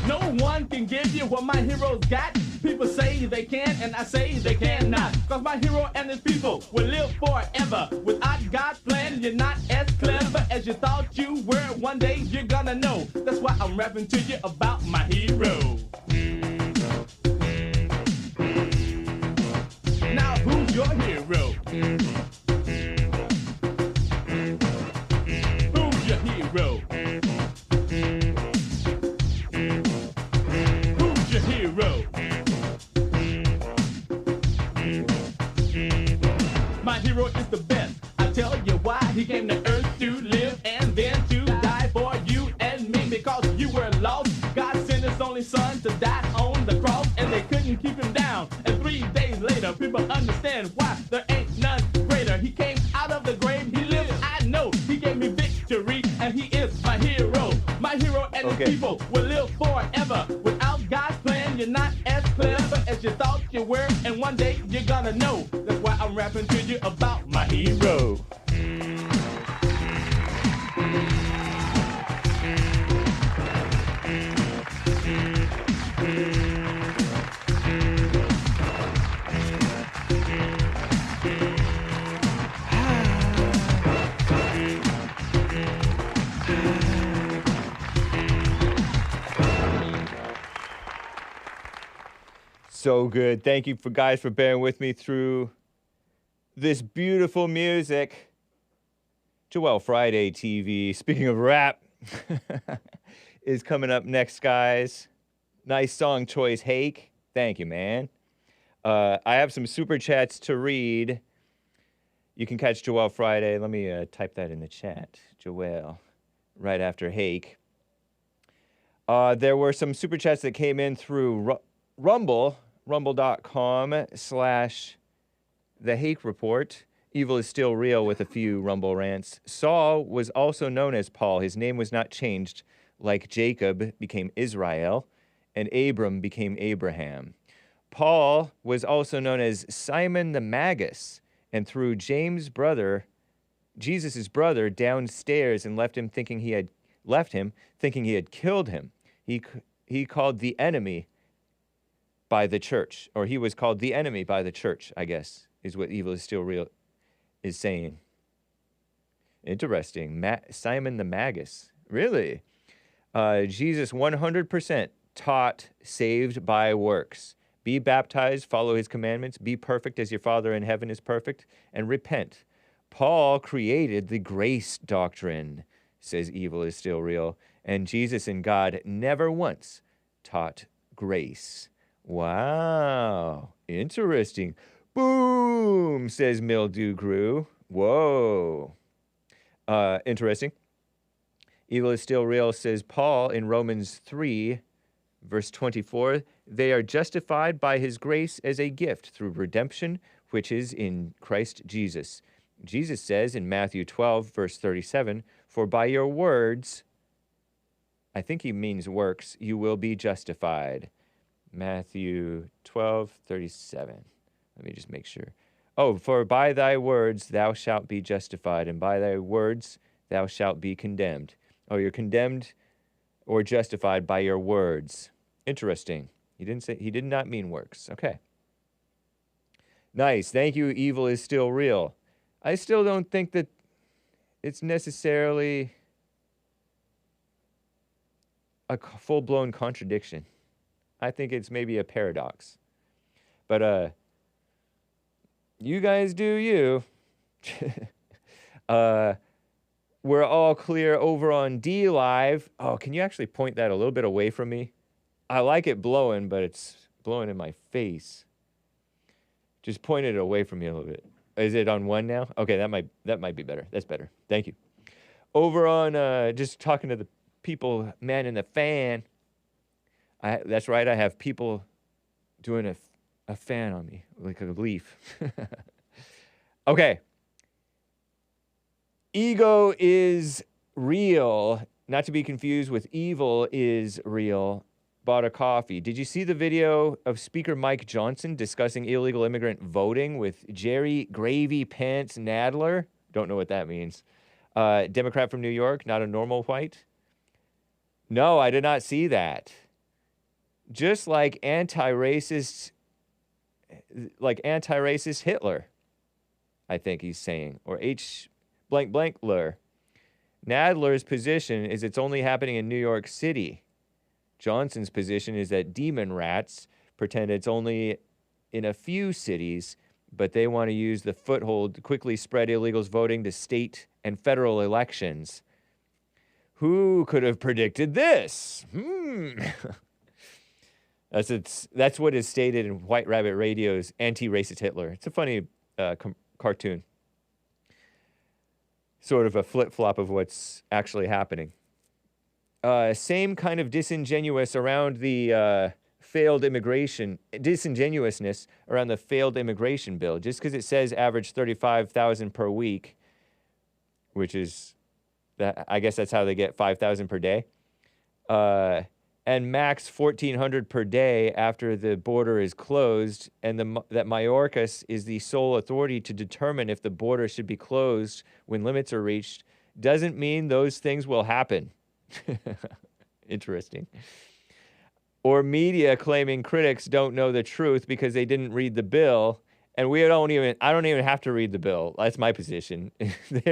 No one can give you what my heroes got. People say they can, and I say they cannot. Cause my hero and his people will live forever. Without God's plan, you're not as clever as you thought you were. One day you're gonna know. That's why I'm rapping to you about my hero. Now who's your hero? Who's your hero? Who's your hero? My hero is the best. I'll tell you why. He came to earth to live and then to die for you and me, because you were lost. God sent his only son to die on the cross, and they couldn't keep him down. And 3 days later, people understand why there ain't none greater. He came out of the grave, he lives, I know. He gave me victory, and he is my hero. My hero and his people will live forever. Without God's plan, you're not as clever as you thought you were, and one day you're gonna know. That's why I'm rapping to you about my hero. So good. Thank you guys for bearing with me through this beautiful music. Joel Friday TV, speaking of rap, is coming up next, guys. Nice song choice, Hake. Thank you, man. I have some super chats to read. You can catch Joel Friday. Let me type that in the chat. Joel, right after Hake. There were some super chats that came in through Rumble, rumble.com/The Hake Report. Evil is still real with a few Rumble rants. Saul was also known as Paul. His name was not changed, like Jacob became Israel and Abram became Abraham. Paul was also known as Simon the Magus, and threw Jesus' brother downstairs and left him thinking he had killed him. He called the enemy by the church, or he was called the enemy by the church, I guess, is what Evil is Still Real is saying. Interesting. Simon the Magus. Really? Jesus 100% taught saved by works. Be baptized, follow his commandments, be perfect as your Father in heaven is perfect, and repent. Paul created the grace doctrine, says Evil is Still Real, and Jesus and God never once taught grace. Wow, interesting. Boom, says Mildew Grew. Whoa. Interesting. Evil is Still Real, says Paul in Romans 3, verse 24. They are justified by his grace as a gift through redemption, which is in Christ Jesus. Jesus says in Matthew 12, verse 37, for by your words, I think he means works, you will be justified. Matthew 12, 37. Let me just make sure. Oh, for by thy words thou shalt be justified, and by thy words thou shalt be condemned. Oh, you're condemned or justified by your words. Interesting. He did not mean works. Okay. Nice. Thank you, Evil is Still Real. I still don't think that it's necessarily a full-blown contradiction. I think it's maybe a paradox. But you guys do you. We're all clear over on D Live. Oh, can you actually point that a little bit away from me? I like it blowing, but it's blowing in my face. Just point it away from me a little bit. Is it on one now? Okay, that might be better. That's better. Thank you. Over on just talking to the people, man in the fan. That's right. I have people doing a fan on me, like a leaf. Okay. Ego is real, not to be confused with evil is real. Bought a coffee. Did you see the video of Speaker Mike Johnson discussing illegal immigrant voting with Jerry Gravy Pants Nadler? Don't know what that means. Democrat from New York, not a normal white. No, I did not see that. Just like anti-racist Hitler, I think he's saying, or H blank blank Ler. Nadler's position is it's only happening in New York City. Johnson's position is that demon rats pretend it's only in a few cities, but they want to use the foothold to quickly spread illegals voting to state and federal elections. Who could have predicted this? That's what is stated in White Rabbit Radio's Anti-Racist Hitler. It's a funny cartoon. Sort of a flip-flop of what's actually happening. Same kind of disingenuousness around the failed immigration bill. Just because it says average 35,000 per week, which is, I guess that's how they get 5,000 per day, and max 1,400 per day after the border is closed, and that Mayorkas is the sole authority to determine if the border should be closed when limits are reached, doesn't mean those things will happen. Interesting. Or media claiming critics don't know the truth because they didn't read the bill, and I don't even have to read the bill. That's my position. They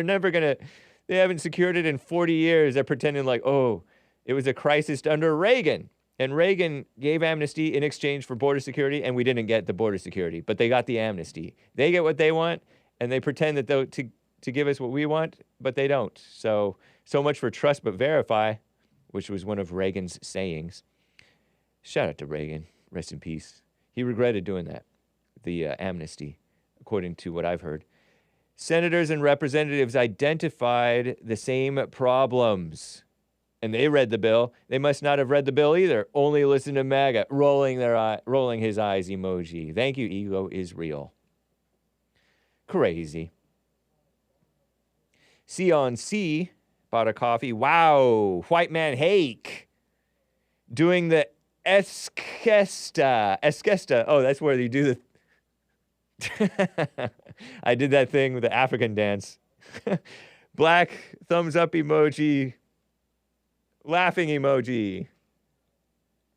haven't secured it in 40 years. They're pretending like, oh, it was a crisis under Reagan. And Reagan gave amnesty in exchange for border security, and we didn't get the border security, but they got the amnesty. They get what they want, and they pretend that to give us what we want, but they don't. So much for trust but verify, which was one of Reagan's sayings. Shout out to Reagan. Rest in peace. He regretted doing that, the amnesty, according to what I've heard. Senators and representatives identified the same problems. And they read the bill. They must not have read the bill either. Only listen to MAGA, rolling his eyes emoji. Thank you, ego is real. Crazy. C on C bought a coffee. Wow, white man Hake doing the Esquesta. Oh, that's where you do the... I did that thing with the African dance. Black thumbs up emoji. Laughing emoji.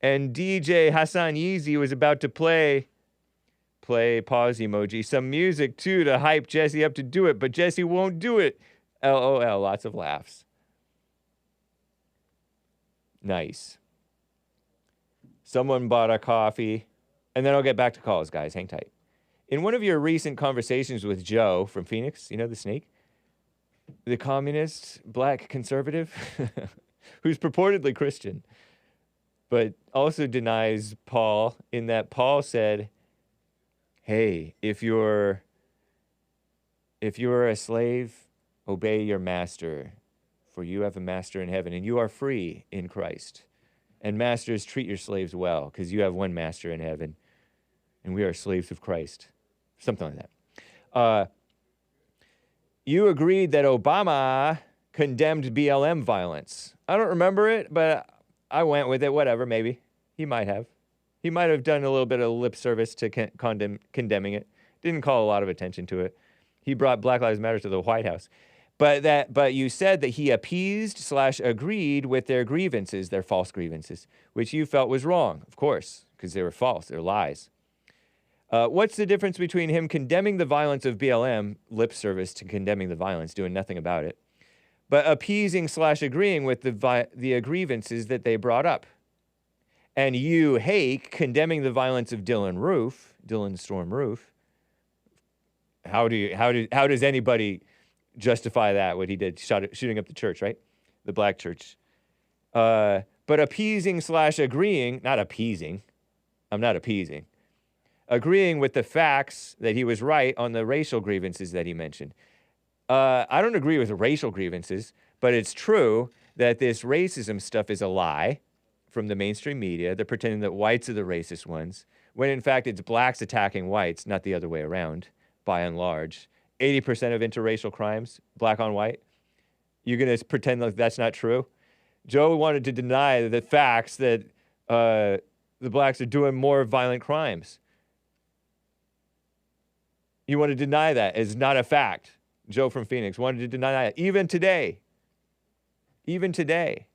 And DJ Hassan Yeezy was about to play pause emoji, some music too to hype Jesse up to do it, but Jesse won't do it. LOL, lots of laughs. Nice. Someone bought a coffee, and then I'll get back to calls, guys. Hang tight. In one of your recent conversations with Joe from Phoenix, you know the snake? The communist, black conservative, who's purportedly Christian, but also denies Paul, in that Paul said, hey, if you're a slave, obey your master, for you have a master in heaven, and you are free in Christ. And masters, treat your slaves well, because you have one master in heaven, and we are slaves of Christ. Something like that. You agreed that Obama condemned BLM violence. I don't remember it, but I went with it. Whatever, maybe. He might have. He might have done a little bit of lip service to condemning it. Didn't call a lot of attention to it. He brought Black Lives Matter to the White House. But you said that he appeased/agreed with their grievances, their false grievances, which you felt was wrong, of course, because they were false, they're lies. What's the difference between him condemning the violence of BLM, lip service to condemning the violence, doing nothing about it, but appeasing/agreeing with the grievances that they brought up? And you, Hake, condemning the violence of Dylan Storm Roof. How does anybody justify that, what he did, shooting up the church, right? The black church. But appeasing/agreeing, not appeasing. I'm not appeasing. Agreeing with the facts that he was right on the racial grievances that he mentioned. I don't agree with the racial grievances, but it's true that this racism stuff is a lie from the mainstream media. They're pretending that whites are the racist ones, when in fact it's blacks attacking whites, not the other way around, by and large. 80% of interracial crimes, black on white. You're going to pretend like that's not true? Joe wanted to deny the facts that the blacks are doing more violent crimes. You want to deny that as not a fact. Joe from Phoenix wanted to deny that, even today. Even today.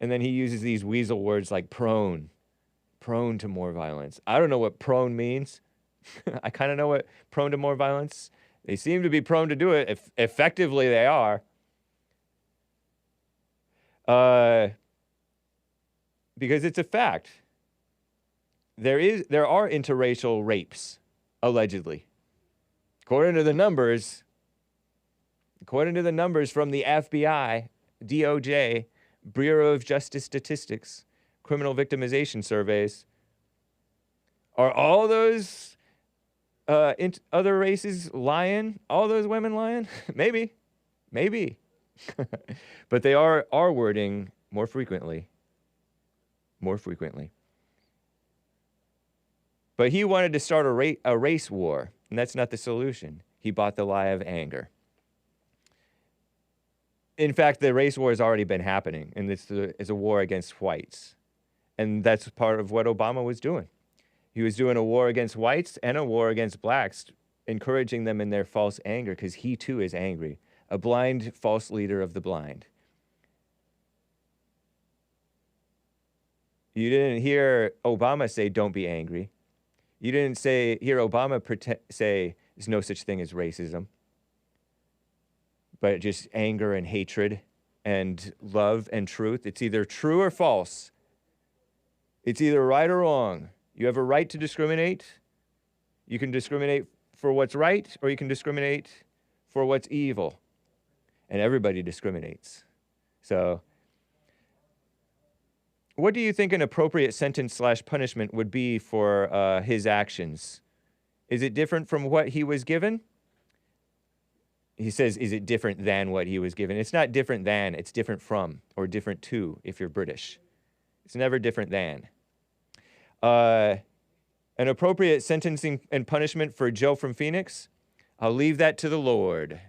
And then he uses these weasel words like prone to more violence. I don't know what prone means. I kind of know what prone to more violence. They seem to be prone to do it. If effectively they are. Because it's a fact. There are interracial rapes, allegedly. According to the numbers from the FBI, DOJ, Bureau of Justice Statistics, criminal victimization surveys, are all those other races lying? All those women lying? Maybe. But they are R-wording more frequently. But he wanted to start a race war, and that's not the solution. He bought the lie of anger. In fact, the race war has already been happening, and it's a war against whites. And that's part of what Obama was doing. He was doing a war against whites and a war against blacks, encouraging them in their false anger, because he too is angry. A blind, false leader of the blind. You didn't hear Obama say, don't be angry. You didn't hear Obama say, there's no such thing as racism, but just anger and hatred and love and truth. It's either true or false. It's either right or wrong. You have a right to discriminate. You can discriminate for what's right, or you can discriminate for what's evil. And everybody discriminates. So, what do you think an appropriate sentence/punishment would be for his actions? Is it different from what he was given? He says, is it different than what he was given? It's not different than, it's different from, or different to, if you're British. It's never different than. An appropriate sentencing and punishment for Joe from Phoenix? I'll leave that to the Lord.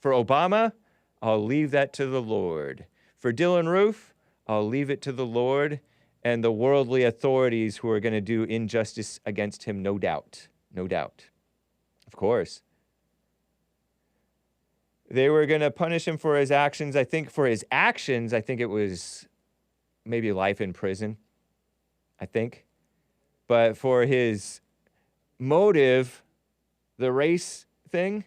For Obama? I'll leave that to the Lord. For Dylan Roof? I'll leave it to the Lord and the worldly authorities who are going to do injustice against him, no doubt. No doubt. Of course. They were going to punish him for his actions. I think for his actions, I think it was maybe life in prison. I think. But for his motive, the race thing,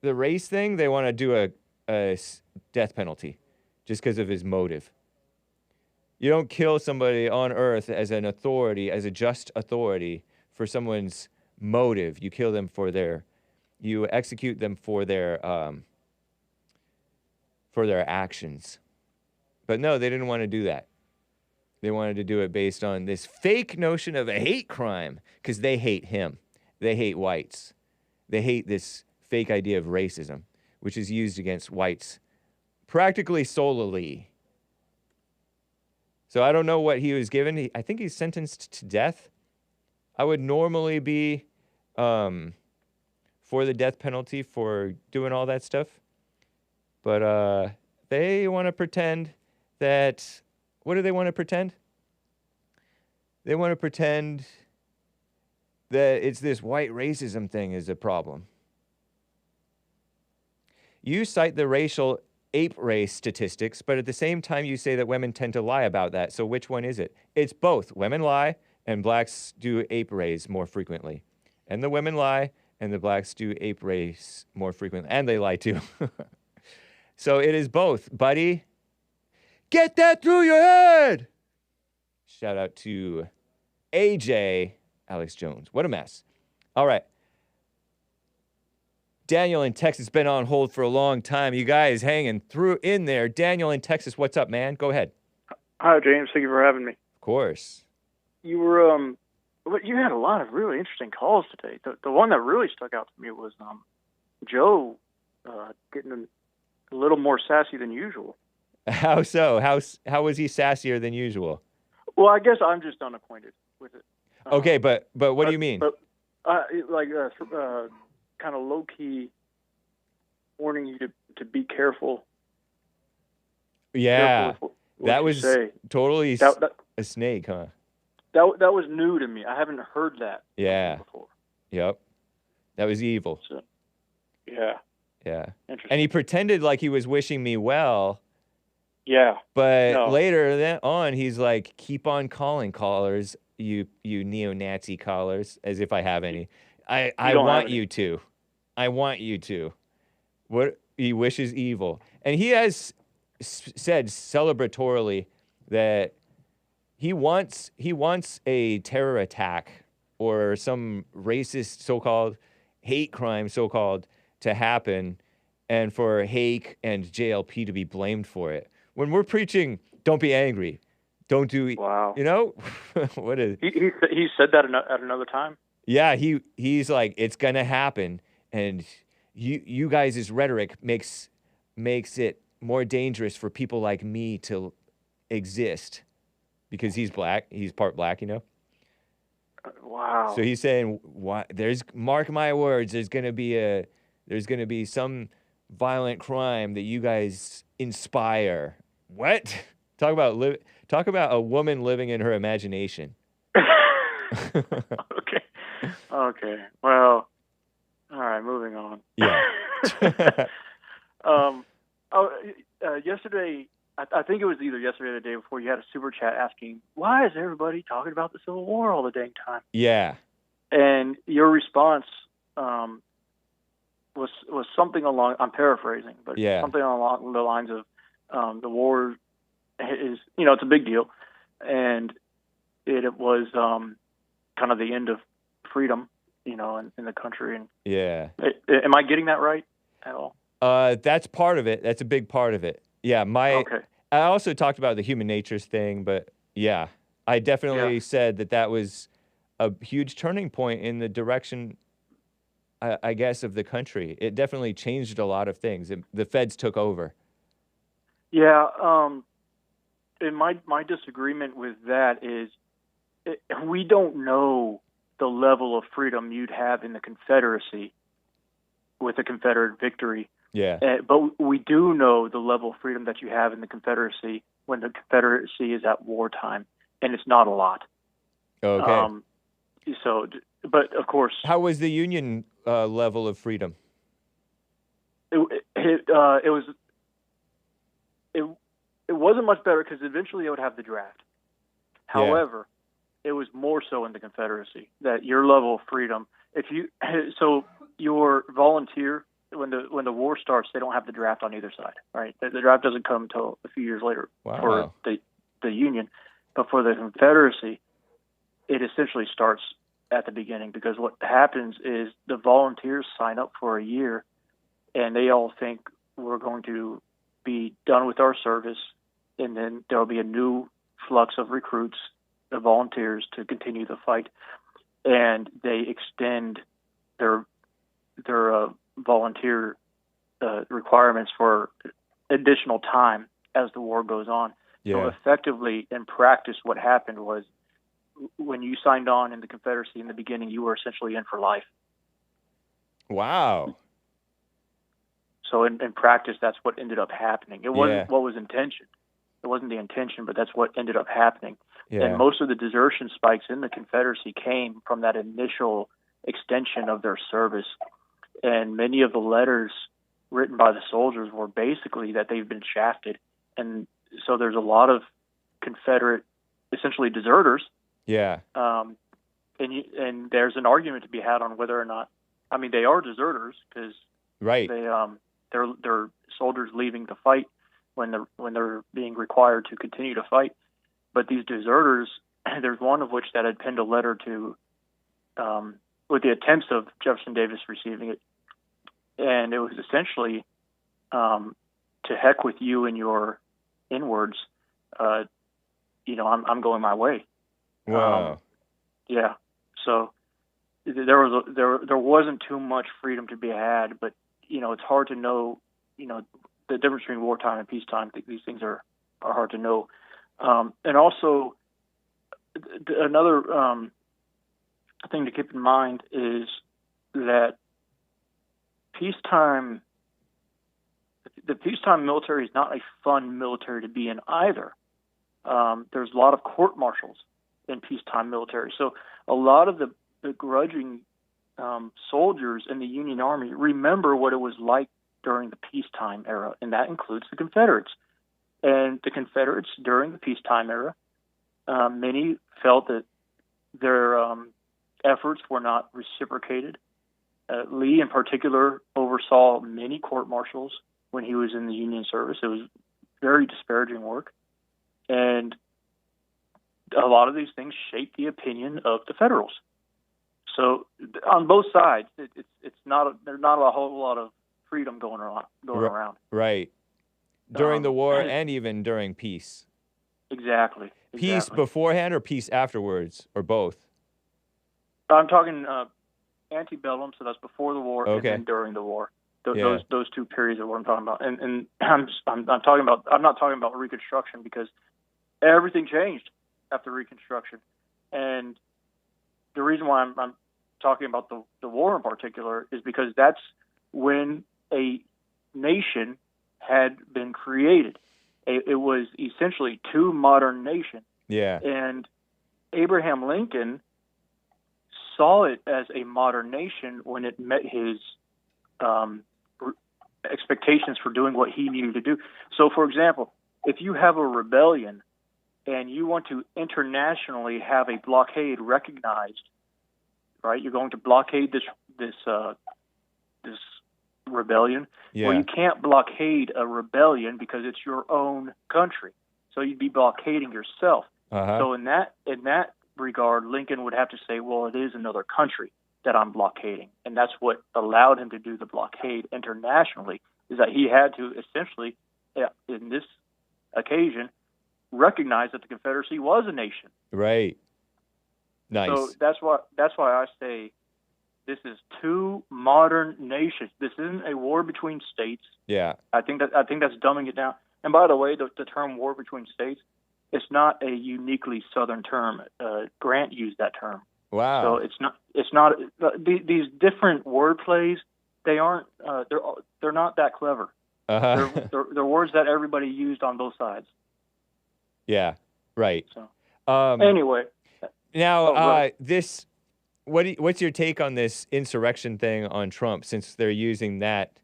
they want to do a death penalty just because of his motive. You don't kill somebody on earth as an authority, as a just authority, for someone's motive. You kill them you execute them for their actions. But no, they didn't want to do that. They wanted to do it based on this fake notion of a hate crime because they hate him. They hate whites. They hate this fake idea of racism, which is used against whites practically solely. So I don't know what he was given. I think he's sentenced to death. I would normally be for the death penalty for doing all that stuff. But they want to pretend that... What do they want to pretend? They want to pretend that it's this white racism thing is a problem. You cite the racial ape race statistics, but at the same time you say that women tend to lie about that. So which one is it? It's both. Women lie, and blacks do ape race more frequently. And the women lie, and the blacks do ape race more frequently. And they lie too. So it is both, buddy. Get that through your head! Shout out to AJ Alex Jones. What a mess. All right. Daniel in Texas been on hold for a long time. You guys hanging through in there. Daniel in Texas, what's up, man? Go ahead. Hi, James. Thank you for having me. Of course. You were, you had a lot of really interesting calls today. The one that really stuck out to me was Joe getting a little more sassy than usual. How so? How was he sassier than usual? Well, I guess I'm just unacquainted with it. Okay, but what do you mean? But kind of low key warning you to be careful. Yeah, careful that was totally a snake, huh? That was new to me. I haven't heard that. Before. Yep. That was evil. So, yeah. Yeah. Interesting. And he pretended like he was wishing me well. Yeah. But later on, he's like, keep on calling callers, you neo-Nazi callers, as if I have any. I want you to. I want you to. What he wishes evil. And he has said celebratorily that he wants a terror attack or some racist so-called hate crime so-called to happen and for Hake and JLP to be blamed for it. When we're preaching, don't be angry. Don't do... Wow. You know? What is... He said that at another time? Yeah, he's like, it's going to happen. And you guys' rhetoric makes it more dangerous for people like me to exist. Because he's black. He's part black, you know? Wow. So he's saying, mark my words, there's going to be some violent crime that you guys inspire. What? Talk about a woman living in her imagination. Okay. Well, all right, moving on. Yeah. Yesterday, I think it was either yesterday or the day before, you had a super chat asking, why is everybody talking about the Civil War all the dang time? Yeah. And your response, was something along. I'm paraphrasing, but Yeah. something along the lines of the war is, it's a big deal, and it was kind of the end of freedom, in the country. And Yeah. am I getting that right at all? That's part of it. That's a big part of it. Yeah. Okay. I also talked about the human natures thing, but yeah, I definitely said that was a huge turning point in the direction, I guess, of the country. It definitely changed a lot of things. The feds took over. Yeah. And my disagreement with that is we don't know the level of freedom you'd have in the Confederacy with a Confederate victory. Yeah. But we do know the level of freedom that you have in the Confederacy when the Confederacy is at wartime, and it's not a lot. Okay. But of course, how was the Union level of freedom? It wasn't much better because eventually it would have the draft. However, it was more so in the Confederacy that your level of freedom. Your volunteer, when the war starts, they don't have the draft on either side, right? The draft doesn't come until a few years later for the Union, but for the Confederacy, it essentially starts at the beginning, because what happens is the volunteers sign up for a year, and they all think we're going to be done with our service, and then there will be a new flux of recruits, the volunteers, to continue the fight, and they extend their volunteer requirements for additional time as the war goes on. Yeah. So effectively, in practice, what happened was when you signed on in the Confederacy in the beginning, you were essentially in for life. Wow. So in practice, that's what ended up happening. It wasn't what was intention. It wasn't the intention, but that's what ended up happening. Yeah. And most of the desertion spikes in the Confederacy came from that initial extension of their service. And many of the letters written by the soldiers were basically that they've been shafted. And so there's a lot of Confederate, essentially deserters. Yeah. And there's an argument to be had on whether or not, I mean, they are deserters because they're soldiers leaving the fight when they're being required to continue to fight. But these deserters, there's one of which that had penned a letter to, with the attempts of Jefferson Davis receiving it, and it was essentially, to heck with you and your inwards. I'm going my way. Wow. Yeah. So there wasn't too much freedom to be had, but it's hard to know, the difference between wartime and peacetime. These things are hard to know. And also another thing to keep in mind is that the peacetime military is not a fun military to be in either. There's a lot of court-martials in peacetime military. So a lot of the begrudging soldiers in the Union Army remember what it was like during the peacetime era, and that includes the Confederates. And the Confederates during the peacetime era, many felt that their efforts were not reciprocated. Lee, in particular, oversaw many court-martials when he was in the Union service. It was very disparaging work. And a lot of these things shaped the opinion of the Federals. So on both sides, there's not a whole lot of freedom going around. Right. During the war and even during peace. Exactly. Peace beforehand or peace afterwards, or both? I'm talking antebellum, so that's before the war and then during the war. Those two periods are what I'm talking about. And I'm not talking about Reconstruction, because everything changed after Reconstruction. And the reason why I'm talking about the war in particular is because that's when a nation had been created. It was essentially two modern nations. Yeah. And Abraham Lincoln saw it as a modern nation when it met his expectations for doing what he needed to do. So, for example, if you have a rebellion and you want to internationally have a blockade recognized, right? You're going to blockade this rebellion. Yeah. Well, you can't blockade a rebellion because it's your own country. So you'd be blockading yourself. So in that regard, Lincoln would have to say, well, it is another country that I'm blockading. And that's what allowed him to do the blockade internationally, is that he had to essentially, in this occasion, recognize that the Confederacy was a nation. Right. Nice. So that's why I say this is two modern nations. This isn't a war between states. Yeah. I think that's dumbing it down. And by the way, the term war between states, it's not a uniquely Southern term. Grant used that term. Wow. So it's not these different word plays. They aren't. They're not that clever. They're words that everybody used on both sides. Yeah. Right. So anyway. Now, what's your take on this insurrection thing on Trump? Since they're using that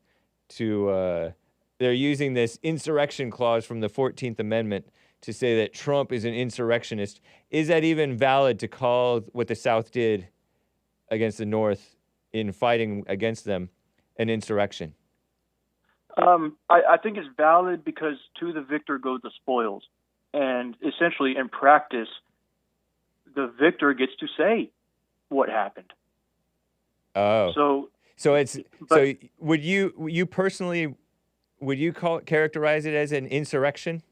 to, they're using this insurrection clause from the 14th Amendment to say that Trump is an insurrectionist. Is that even valid to call what the South did against the North in fighting against them an insurrection? I think it's valid because to the victor go the spoils. And essentially, in practice, the victor gets to say what happened. Oh. So would you personally characterize it as an insurrection?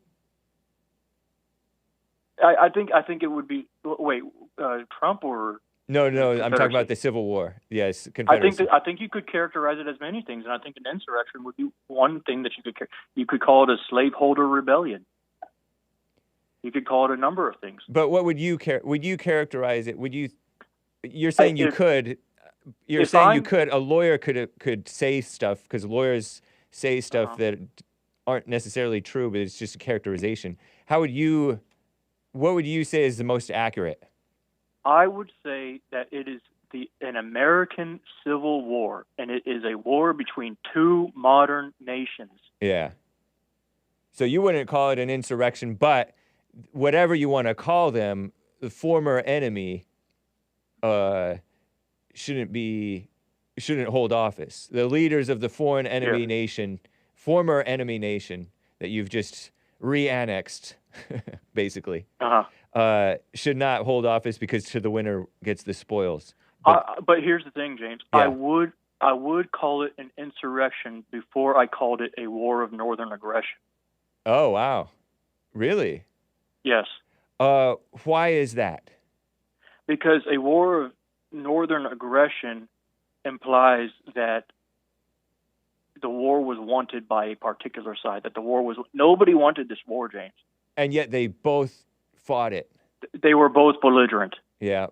I think it would be. Wait, Trump or no? I'm talking about the Civil War. Yes, Confederacy. I think you could characterize it as many things, and I think an insurrection would be one thing that you could call it a slaveholder rebellion. You could call it a number of things. But what would you characterize it? You're saying you could. You're saying you could. A lawyer could say stuff because lawyers say stuff that aren't necessarily true, but it's just a characterization. What would you say is the most accurate? I would say that it is an American Civil War, and it is a war between two modern nations. Yeah. So you wouldn't call it an insurrection, but whatever you want to call them, the former enemy shouldn't hold office. The leaders of the foreign enemy nation, former enemy nation that you've just re-annexed, basically, should not hold office because to the winner gets the spoils. But here's the thing, James. Yeah. I would call it an insurrection before I called it a war of northern aggression. Oh, wow. Really? Yes. Why is that? Because a war of northern aggression implies that the war was wanted by a particular side, that nobody wanted this war, James. And yet they both fought it. They were both belligerent. Yeah.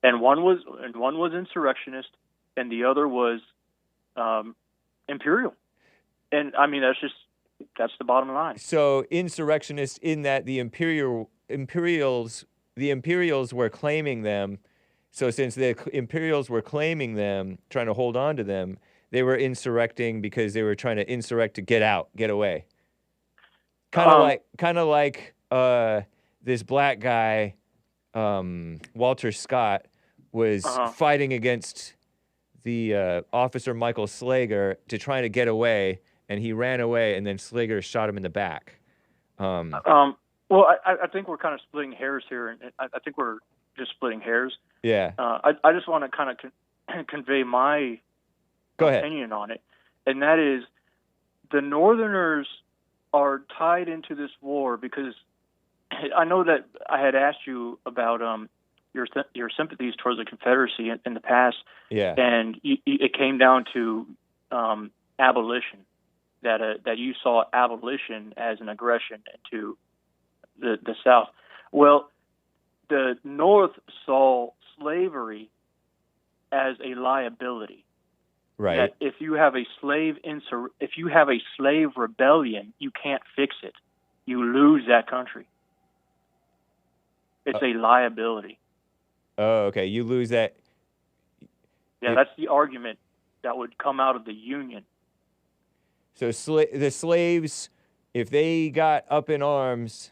And one was insurrectionist and the other was imperial. And I mean that's the bottom line. So insurrectionists in that the Imperials were claiming them. So since the Imperials were claiming them, trying to hold on to them, they were insurrecting because they were trying to insurrect to get away. Kind of like this black guy, Walter Scott, was fighting against the officer Michael Slager to try to get away. And he ran away, and then Slager shot him in the back. Well, I think we're kind of splitting hairs here, and I think we're just splitting hairs. Yeah. I just want to kind of convey my opinion on it, and that is the Northerners are tied into this war because I know that I had asked you about your sympathies towards the Confederacy in the past, and it came down to abolition. That you saw abolition as an aggression into the South. Well, the North saw slavery as a liability. Right. That if you have a slave rebellion, you can't fix it. You lose that country. It's a liability. Oh, okay. You lose that. Yeah, that's the argument that would come out of the Union. So the slaves, if they got up in arms,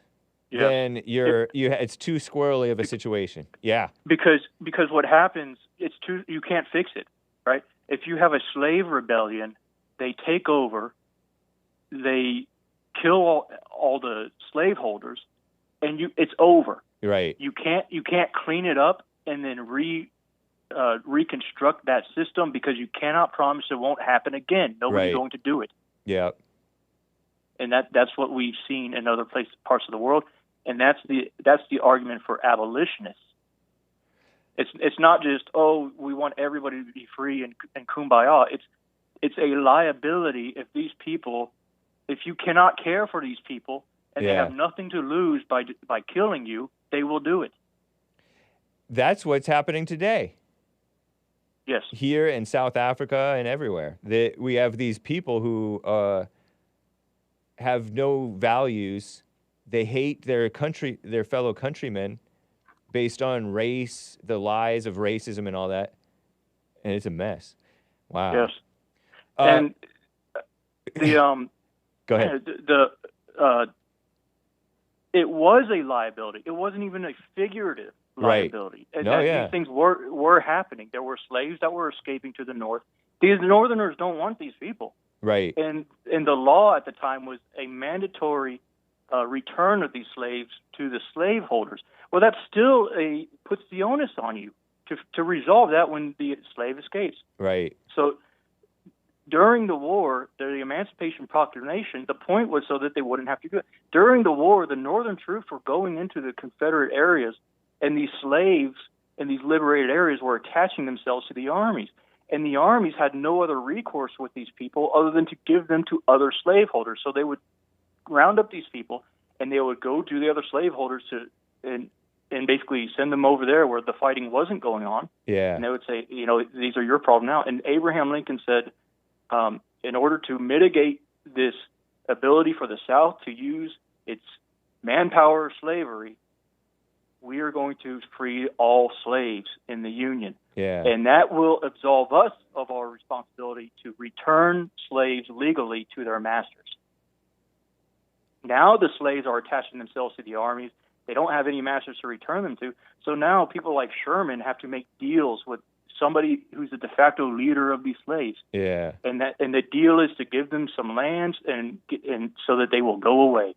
then it's too squirrely of a situation. Yeah. Because what happens, you can't fix it, right? if you have a slave rebellion, they take over, they kill all the slaveholders, and it's over. Right. You can't clean it up and then reconstruct that system, because you cannot promise it won't happen again. Nobody's going to do it. Yeah. And that's what we've seen in other parts of the world, and that's the argument for abolitionists. It's not just, oh, we want everybody to be free and kumbaya. It's a liability if you cannot care for these people and they have nothing to lose by killing you, they will do it. That's what's happening today. Yes. Here in South Africa and everywhere. We have these people who have no values. They hate their fellow countrymen based on race, the lies of racism and all that. And it's a mess. Wow. Yes. And the go ahead. It was a liability. It wasn't even a figurative liability. Right. And these things were happening. There were slaves that were escaping to the north. These Northerners don't want these people. Right. And the law at the time was a mandatory return of these slaves to the slaveholders. Well, that still puts the onus on you to resolve that when the slave escapes. Right. So during the war, the Emancipation Proclamation, the point was so that they wouldn't have to do it. During the war, the Northern troops were going into the Confederate areas, and these slaves in these liberated areas were attaching themselves to the armies. And the armies had no other recourse with these people other than to give them to other slaveholders. So they would round up these people, and they would go to the other slaveholders and basically send them over there where the fighting wasn't going on. Yeah. And they would say, these are your problem now. And Abraham Lincoln said, in order to mitigate this ability for the South to use its manpower slavery, we are going to free all slaves in the Union. Yeah. And that will absolve us of our responsibility to return slaves legally to their masters. Now the slaves are attaching themselves to the armies. They don't have any masters to return them to. So now people like Sherman have to make deals with somebody who's the de facto leader of these slaves. Yeah. And the deal is to give them some lands and so that they will go away.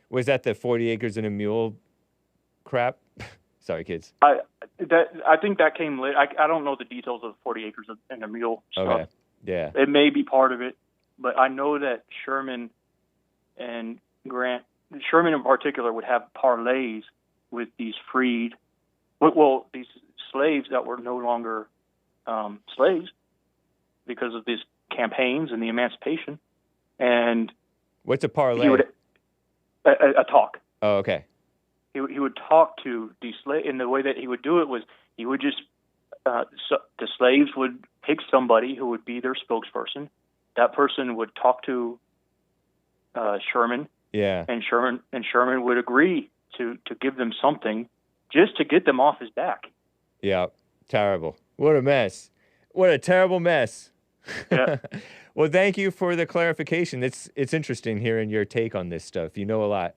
Was that the 40 acres and a mule crap? Sorry, kids. I think that came later. I don't know the details of the 40 acres and a mule stuff. Okay. Yeah. It may be part of it, but I know that Sherman and Grant, Sherman in particular, would have parlays with these freed, these slaves that were no longer slaves because of these campaigns and the emancipation. And what's a parlay? A talk. Oh, okay. He would talk to these slaves, and the way that he would do it was he would just the slaves would pick somebody who would be their spokesperson. That person would talk to Sherman. Yeah. And Sherman would agree to give them something just to get them off his back. Yeah. Terrible. What a mess. What a terrible mess. Yeah. Well, thank you for the clarification. It's interesting hearing your take on this stuff. You know a lot,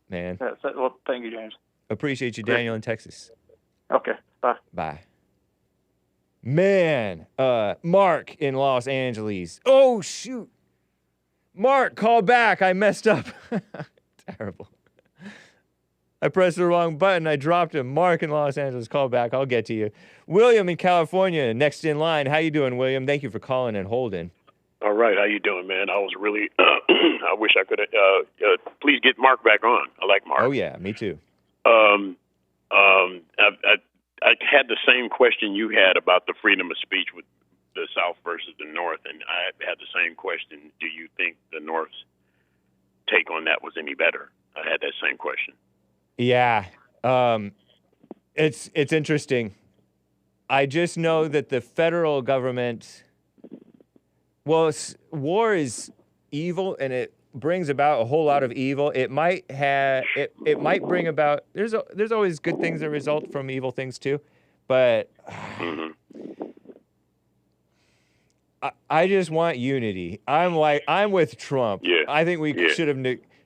man. Yeah, well, thank you, James. Appreciate you, Daniel, in Texas. Okay. Bye. Bye. Man, Mark in Los Angeles. Oh, shoot. Mark, call back. I messed up. Terrible. I pressed the wrong button. I dropped him. Mark in Los Angeles, call back. I'll get to you. William in California, next in line. How you doing, William? Thank you for calling and holding. All right. How you doing, man? I was really, I wish I could please get Mark back on. I like Mark. Oh, yeah, me too. I had the same question you had about the freedom of speech with the South versus the North, and I had the same question. Do you think the North's take on that was any better? I had that same question. Yeah. It's interesting. I just know that the federal government, well, war is evil, and it brings about a whole lot of evil. It might bring about, there's always good things that result from evil things too, but I just want unity. I'm with Trump. Yeah. I think we should have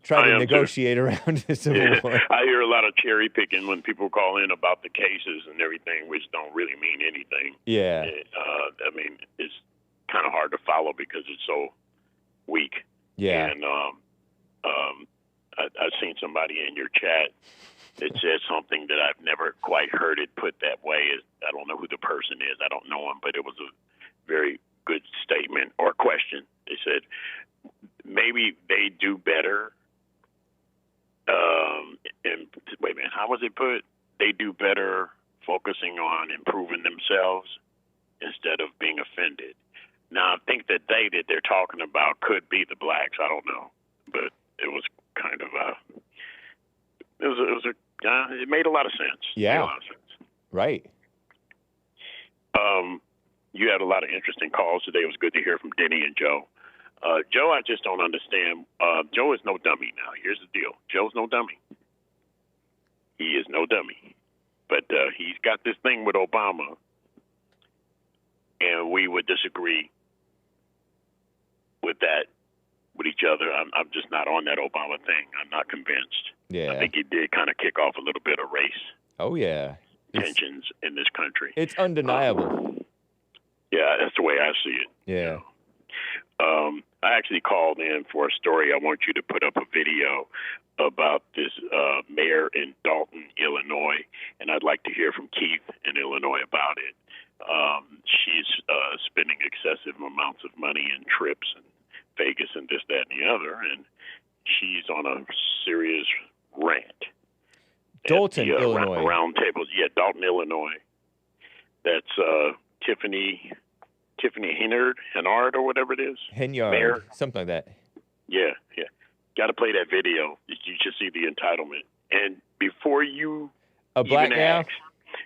try to negotiate around the Civil War. I hear a lot of cherry picking when people call in about the cases and everything, which don't really mean anything. Yeah. I mean, it's kind of hard to follow because it's so weak. Yeah. And I've seen somebody in your chat that said something that I've never quite heard it put that way. I don't know who the person is. I don't know him, but it was a very good statement or question. They said maybe they do better. And wait a minute, how was it put? They do better focusing on improving themselves instead of being offended. Now, I think that they're talking about could be the blacks. I don't know, but it was kind of it made a lot of sense. Yeah. Made a lot of sense. Right. You had a lot of interesting calls today. It was good to hear from Denny and Joe. Joe, I just don't understand. Joe is no dummy now. Here's the deal. Joe's no dummy. He is no dummy. But he's got this thing with Obama, and we would disagree with that, with each other. I'm just not on that Obama thing. I'm not convinced. Yeah. I think he did kind of kick off a little bit of race Oh, yeah. tensions in this country. It's undeniable. Yeah, that's the way I see it. Yeah. I actually called in for a story. I want you to put up a video about this mayor in Dolton, Illinois, and I'd like to hear from Keith in Illinois about it. She's spending excessive amounts of money in trips and Vegas and this, that, and the other, and she's on a serious rant. Dolton, Illinois. Round tables. Yeah, Dolton, Illinois. That's Tiffany Henyard or whatever it is. Henyard, Mayor. something like that. Yeah. Got to play that video. You should see the entitlement. And before you A black even gal? ask,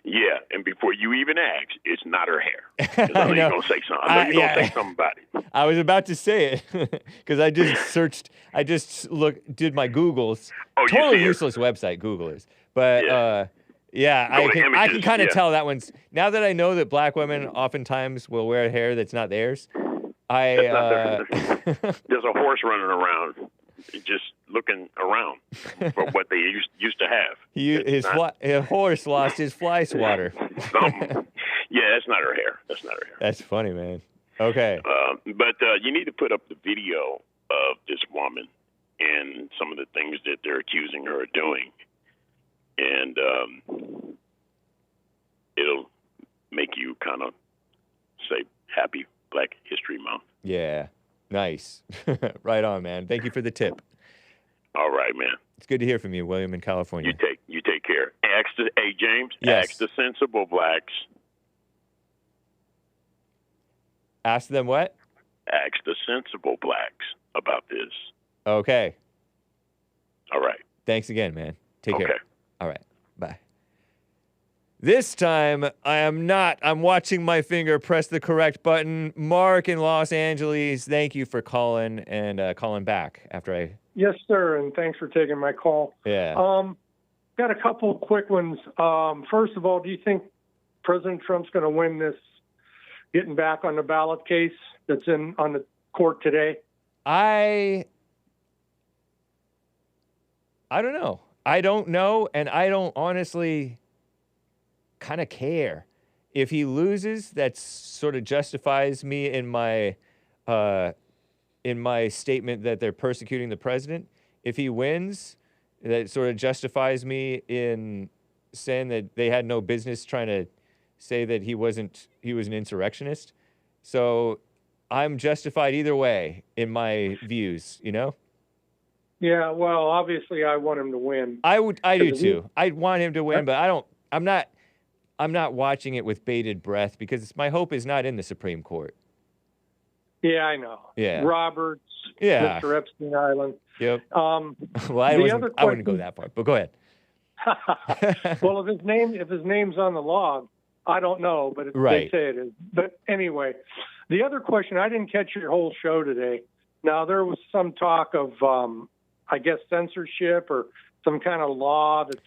yeah, and before you even ask, it's not her hair. 'Cause I know you're going to say something. I know you're going to say something about it. I was about to say it because I just did my Googles. Oh, you Totally see it. useless website, Googlers. But Yeah. I No, can images, kind of yeah. tell that one's, now that I know that black women oftentimes will wear hair that's not theirs. There's a horse running around, just looking around for what they used to have. His horse lost his fly swatter. Yeah, that's not her hair. That's funny, man. Okay. But you need to put up the video of this woman and some of the things that they're accusing her of doing. And it'll make you kind of say Happy Black History Month. Yeah. Nice. Right on, man. Thank you for the tip. All right, man. It's good to hear from you, William in California. You take care. Hey, James, Yes. ask the sensible blacks. Ask them what? Ask the sensible blacks about this. Okay. All right. Thanks again, man. Take care. Okay. All right. Bye. This time, I'm watching my finger press the correct button. Mark in Los Angeles, thank you for calling and calling back after I... Yes, sir, and thanks for taking my call. Yeah. Got a couple of quick ones. First of all, do you think President Trump's going to win this getting back on the ballot case that's on the court today? I don't know. I don't know, and I don't honestly kind of care. If he loses, that sort of justifies me in my statement that they're persecuting the president. If he wins, that sort of justifies me in saying that they had no business trying to say that he was an insurrectionist. So I'm justified either way in my views, you know? Yeah, well, obviously I want him to win. I do too. I want him to win, but I'm not watching it with bated breath because my hope is not in the Supreme Court. Yeah, I know. Yeah. Roberts, Yeah. Mr. Epstein Island. Yep. Well, I wouldn't go that far, but go ahead. Well, if his name's on the log, I don't know, but Right. they say it is. But anyway, the other question, I didn't catch your whole show today. Now, there was some talk of, I guess, censorship or some kind of law that,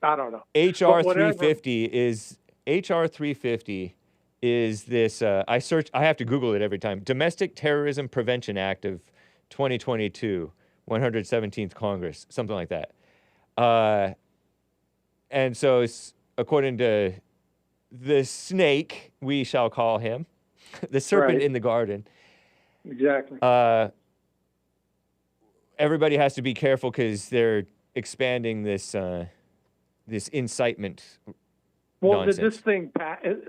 I don't know. HR 350 is this, I have to Google it every time, Domestic Terrorism Prevention Act of 2022, 117th Congress, something like that. And so, according to the snake, we shall call him, the serpent in the garden. Exactly. Everybody has to be careful because they're expanding this this incitement. Well, nonsense.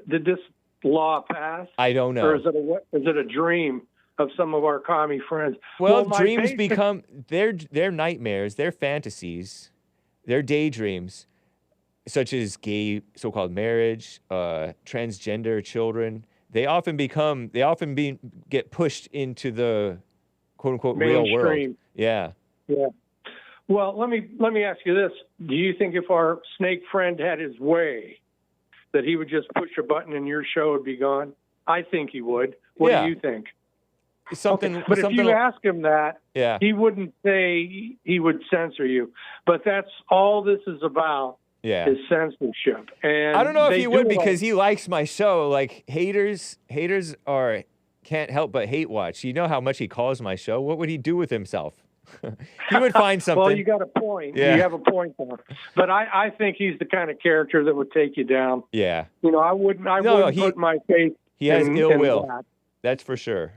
did this law pass? I don't know. Or is it a dream of some of our commie friends? Well, dreams become they're nightmares, they're fantasies, they're daydreams, such as gay so-called marriage, transgender children. They often get pushed into the quote unquote real world. Yeah. Yeah. Well, let me ask you this: do you think if our snake friend had his way, that he would just push a button and your show would be gone? I think he would. What do you think? But if you ask him that, he wouldn't say he would censor you. But that's all this is about. Yeah. Is censorship. And I don't know if he would because he likes my show. Like haters can't help but hate watch. You know how much he calls my show. What would he do with himself? He would find something. Well, you got a point. Yeah. You have a point there. But I think he's the kind of character that would take you down. Yeah. You know, I wouldn't put my faith. He has ill will. That. That's for sure.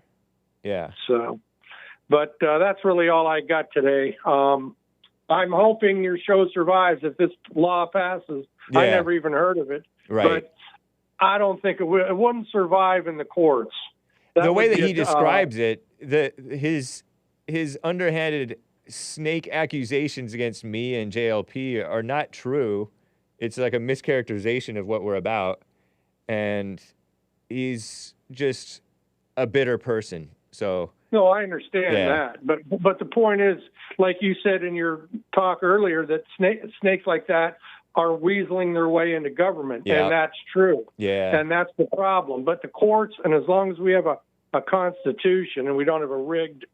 Yeah. So, but that's really all I got today. I'm hoping your show survives if this law passes. Yeah. I never even heard of it. Right. But I don't think it wouldn't survive in the courts. The way that he describes it, his underhanded snake accusations against me and JLP are not true. It's like a mischaracterization of what we're about. And he's just a bitter person. So no, I understand that. But the point is, like you said in your talk earlier, that snakes like that are weaseling their way into government. And that's true. Yeah. And that's the problem. But the courts, and as long as we have a constitution and we don't have a rigged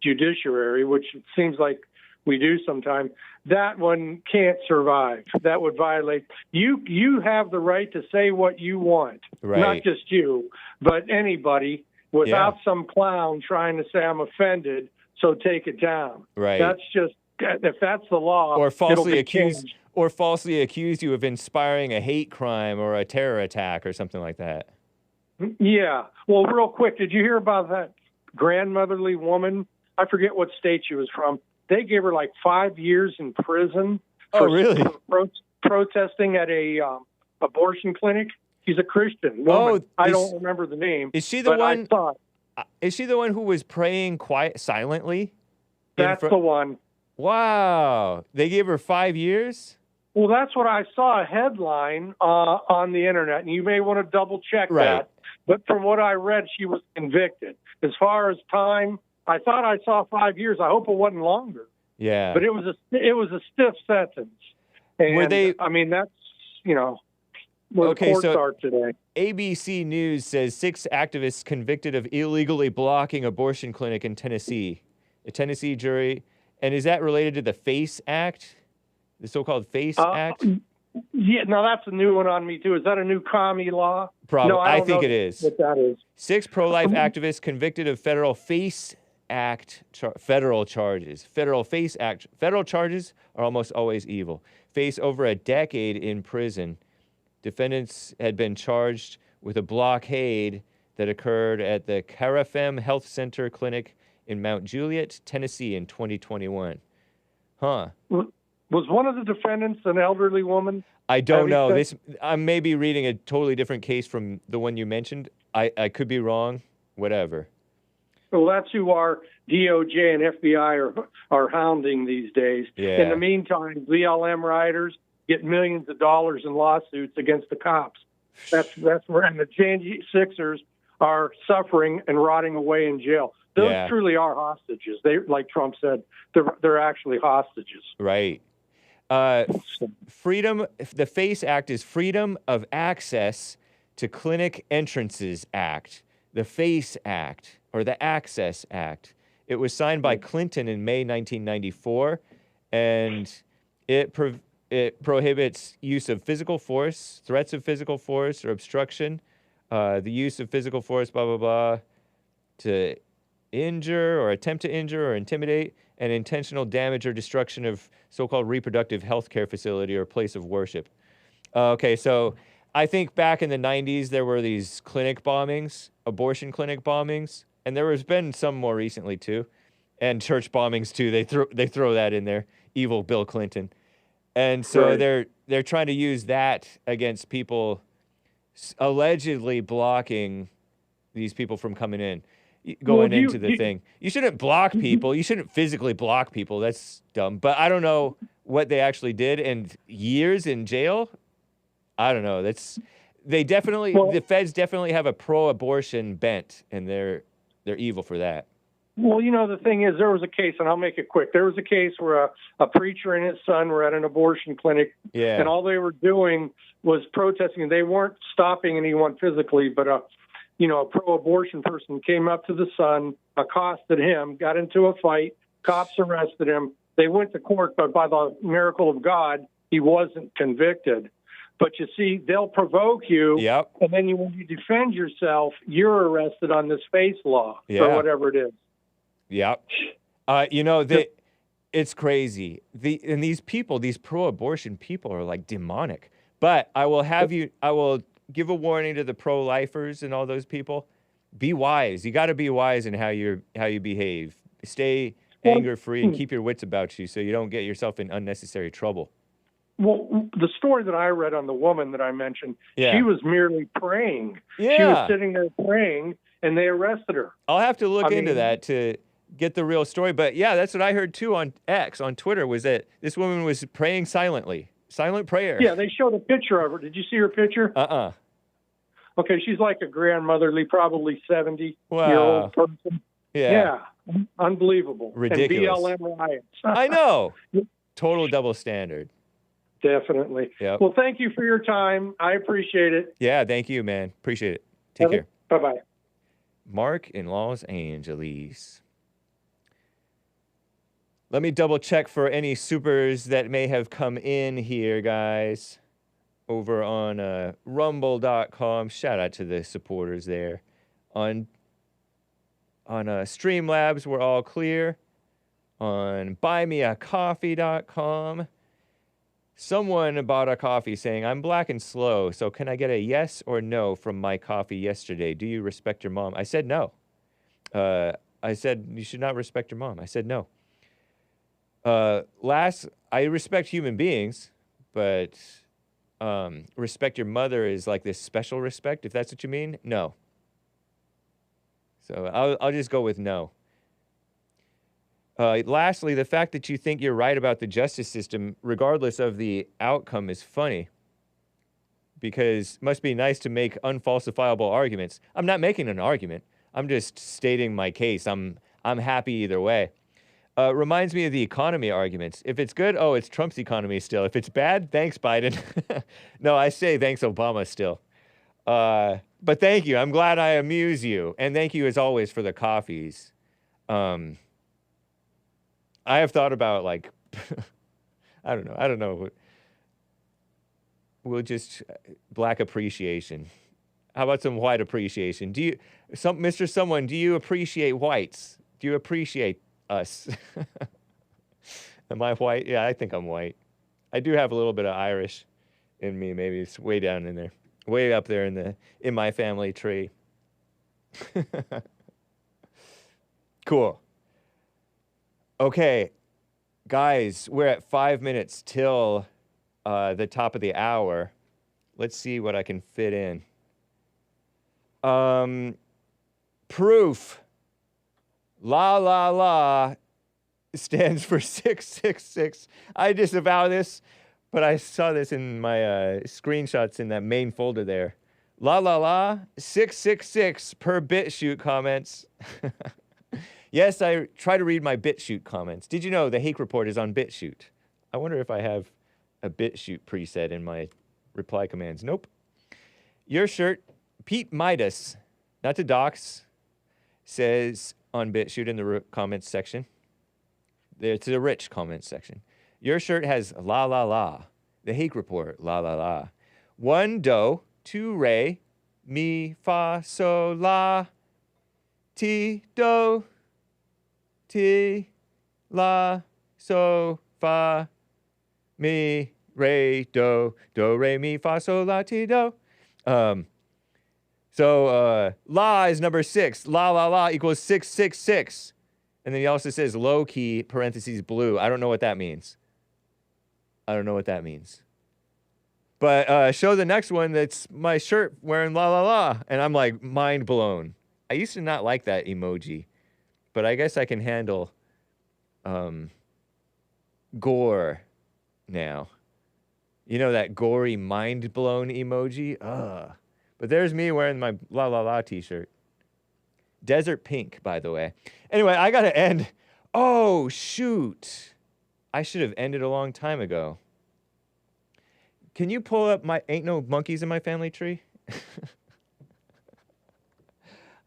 judiciary, which it seems like we do sometimes, that one can't survive. That would violate. You have the right to say what you want, not just you, but anybody, without some clown trying to say I'm offended, so take it down. Right. That's just, if that's the law, or falsely changed. accused you of inspiring a hate crime or a terror attack or something like that. Yeah. Well, real quick, did you hear about that grandmotherly woman? I forget what state she was from. They gave her like 5 years in prison. For protesting at a abortion clinic. She's a Christian woman. I don't remember the name. Is she the one? Is she the one who was praying silently? That's the one. Wow. They gave her 5 years? Well, that's what I saw a headline on the internet, and you may want to double check that. But from what I read, she was convicted. As far as time, I thought I saw 5 years. I hope it wasn't longer. Yeah. But it was a stiff sentence. And, were they? I mean, that's where the courts are today. ABC News says 6 activists convicted of illegally blocking abortion clinic in Tennessee. A Tennessee jury. And is that related to the FACE Act? The so-called FACE Act? Yeah, no, that's a new one on me, too. Is that a new commie law? Probably. No, I think it is. What that is. 6 pro-life activists convicted of federal FACE Act federal charges. Federal charges are almost always evil. Face over a decade in prison. Defendants had been charged with a blockade that occurred at the Carafem Health Center Clinic in Mount Juliet, Tennessee in 2021. Huh. Was one of the defendants an elderly woman? I don't know. I may be reading a totally different case from the one you mentioned. I could be wrong. Whatever. Well, that's who our DOJ and FBI are hounding these days. Yeah. In the meantime, BLM riders get millions of dollars in lawsuits against the cops. That's where, and the Jan-Sixers are suffering and rotting away in jail. Those truly are hostages. They, like Trump said, they're actually hostages. Right. Freedom. The FACE Act is Freedom of Access to Clinic Entrances Act. The FACE Act, or the Access Act. It was signed by Clinton in May 1994, and it prohibits use of physical force, threats of physical force or obstruction, the use of physical force, blah, blah, blah, to injure or attempt to injure or intimidate, and intentional damage or destruction of so-called reproductive health care facility or place of worship. Okay, so I think back in the 90s, there were these clinic bombings, abortion clinic bombings, and there has been some more recently too, and church bombings too. They throw that in there. Evil Bill Clinton. And so they're trying to use that against people allegedly blocking these people from coming in, going into the thing. You shouldn't block people. You shouldn't physically block people. That's dumb. But I don't know what they actually did. And years in jail, I don't know. The feds definitely have a pro-abortion bent, and they're evil for that. Well, the thing is, there was a case, and I'll make it quick. There was a case where a preacher and his son were at an abortion clinic, and all they were doing was protesting. They weren't stopping anyone physically, but a pro-abortion person came up to the son, accosted him, got into a fight. Cops arrested him. They went to court, but by the miracle of God, he wasn't convicted. But you see, they'll provoke you, and then when you defend yourself, you're arrested on this face law or whatever it is. Yep. It's crazy. And these people, these pro-abortion people, are like demonic. But I will give a warning to the pro-lifers and all those people. Be wise. You got to be wise in how you behave. Stay anger-free and keep your wits about you so you don't get yourself in unnecessary trouble. Well, the story that I read on the woman that I mentioned, she was merely praying. Yeah. She was sitting there praying, and they arrested her. I'll have to look into that to get the real story. But yeah, that's what I heard too on X, on Twitter, was that this woman was praying silently. Silent prayer. Yeah, they showed a picture of her. Did you see her picture? Okay, she's like a grandmotherly, probably 70-year-old person. Yeah. Unbelievable. Ridiculous. And BLM riots. I know. Total double standard. Definitely. Yep. Well, thank you for your time. I appreciate it. Yeah, thank you, man. Appreciate it. Take care. Bye-bye. Mark in Los Angeles. Let me double check for any supers that may have come in here, guys. Over on rumble.com. Shout out to the supporters there. On Streamlabs, we're all clear. On buymeacoffee.com. Someone bought a coffee saying, I'm black and slow, so can I get a yes or no from my coffee yesterday? Do you respect your mom? I said no. I said, you should not respect your mom. I said no. I respect human beings, but respect your mother is like this special respect, if that's what you mean. No. So I'll just go with no. Lastly, the fact that you think you're right about the justice system, regardless of the outcome, is funny. Because it must be nice to make unfalsifiable arguments. I'm not making an argument. I'm just stating my case. I'm happy either way. Reminds me of the economy arguments. If it's good, it's Trump's economy still. If it's bad, thanks, Biden. No, I say thanks, Obama still. But thank you. I'm glad I amuse you. And thank you, as always, for the coffees. I have thought about, like, I don't know. We'll just, black appreciation. How about some white appreciation? Mr. Someone, do you appreciate whites? Do you appreciate us? Am I white? Yeah, I think I'm white. I do have a little bit of Irish in me. Maybe it's way down in there. Way up there in my family tree. Cool. Okay, guys, we're at 5 minutes till the top of the hour. Let's see what I can fit in. Proof. La la la stands for 666. I disavow this, but I saw this in my screenshots in that main folder there. La la la 666 per BitChute comments. Yes, I try to read my BitChute comments. Did you know the Hake report is on BitChute? I wonder if I have a BitChute preset in my reply commands. Nope. Your shirt, Pete Midas, not to dox, says on BitChute in the comments section. There to the rich comments section. Your shirt has la la la. The Hake report, la la la. 1 do, 2 re, mi fa so la, ti do. ti, la, so, fa, mi, re, do, re, mi, fa, sol, la, ti, do. So la is number 6. La, la, la equals 666. And then he also says low key, parentheses, blue. I don't know what that means. But show the next one that's my shirt wearing la, la, la. And I'm like mind blown. I used to not like that emoji. But I guess I can handle gore now. You know that gory mind blown emoji? Ugh. But there's me wearing my la la la t-shirt. Desert pink, by the way. Anyway, I gotta end. Oh, shoot. I should have ended a long time ago. Can you pull up my Ain't No Monkeys in My Family Tree?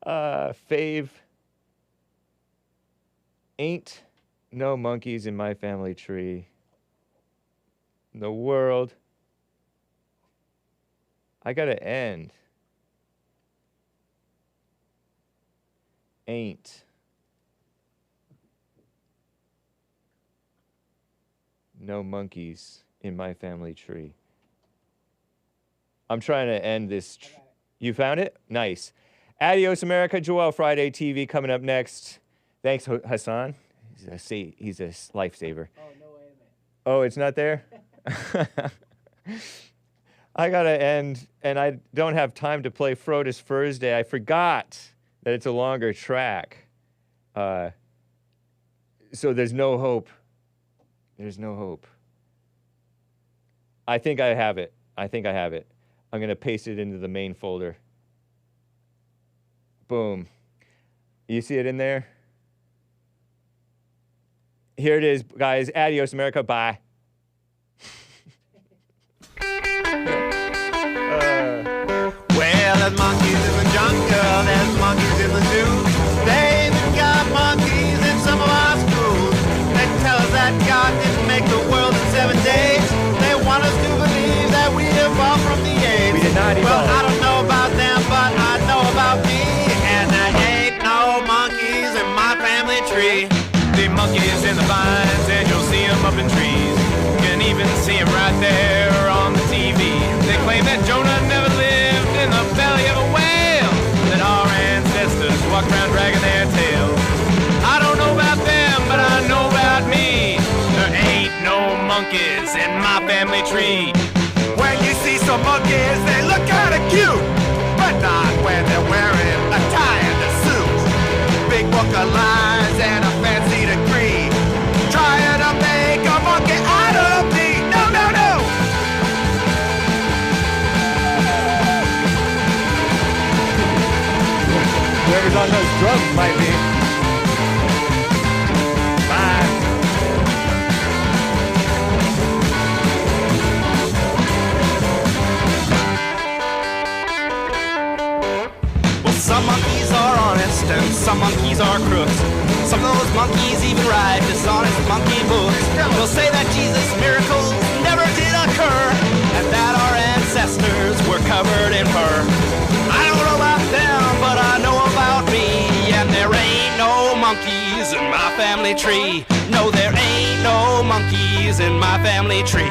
Fave. Ain't no monkeys in my family tree. In the world. I gotta end. Ain't. No monkeys in my family tree. I'm trying to end this. You found it? Nice. Adios, America. Joel Friday TV coming up next. Thanks, Hassan. He's a lifesaver. Oh, no way, man. Oh, it's not there? I gotta end, and I don't have time to play Frodis Thursday. I forgot that it's a longer track. So there's no hope. There's no hope. I think I have it. I'm gonna paste it into the main folder. Boom. You see it in there? Here it is, guys. Adios, America. Bye. Well, there's monkeys in the jungle, there's monkeys in the zoo. They even got monkeys in some of our schools. They tell us that God didn't make the world in 7 days. They want us to believe that we evolved from the apes. We did not evolve. Well, I don't know about them, but I know about me. And there ain't no monkeys in my family tree. The monkeys in the vines, and you'll see them up in trees. You can even see them right there on the TV. They claim that Jonah never lived in the belly of a whale, that our ancestors walked around dragging their tails. I don't know about them, but I know about me. There ain't no monkeys in my family tree. When you see some monkeys, they look kinda cute, but not when they're wearing a tie and a suit. Big book of lines and a fancy degree, trying to make a monkey out of me. No, no, no. Whoever's on those drums might be. Bye. Well, some monkeys are honest and some monkeys are crooks. Some of those monkeys even write dishonest monkey books. They'll say that Jesus' miracles never did occur, and that our ancestors were covered in fur. I don't know about them, but I know about me. And there ain't no monkeys in my family tree. No, there ain't no monkeys in my family tree.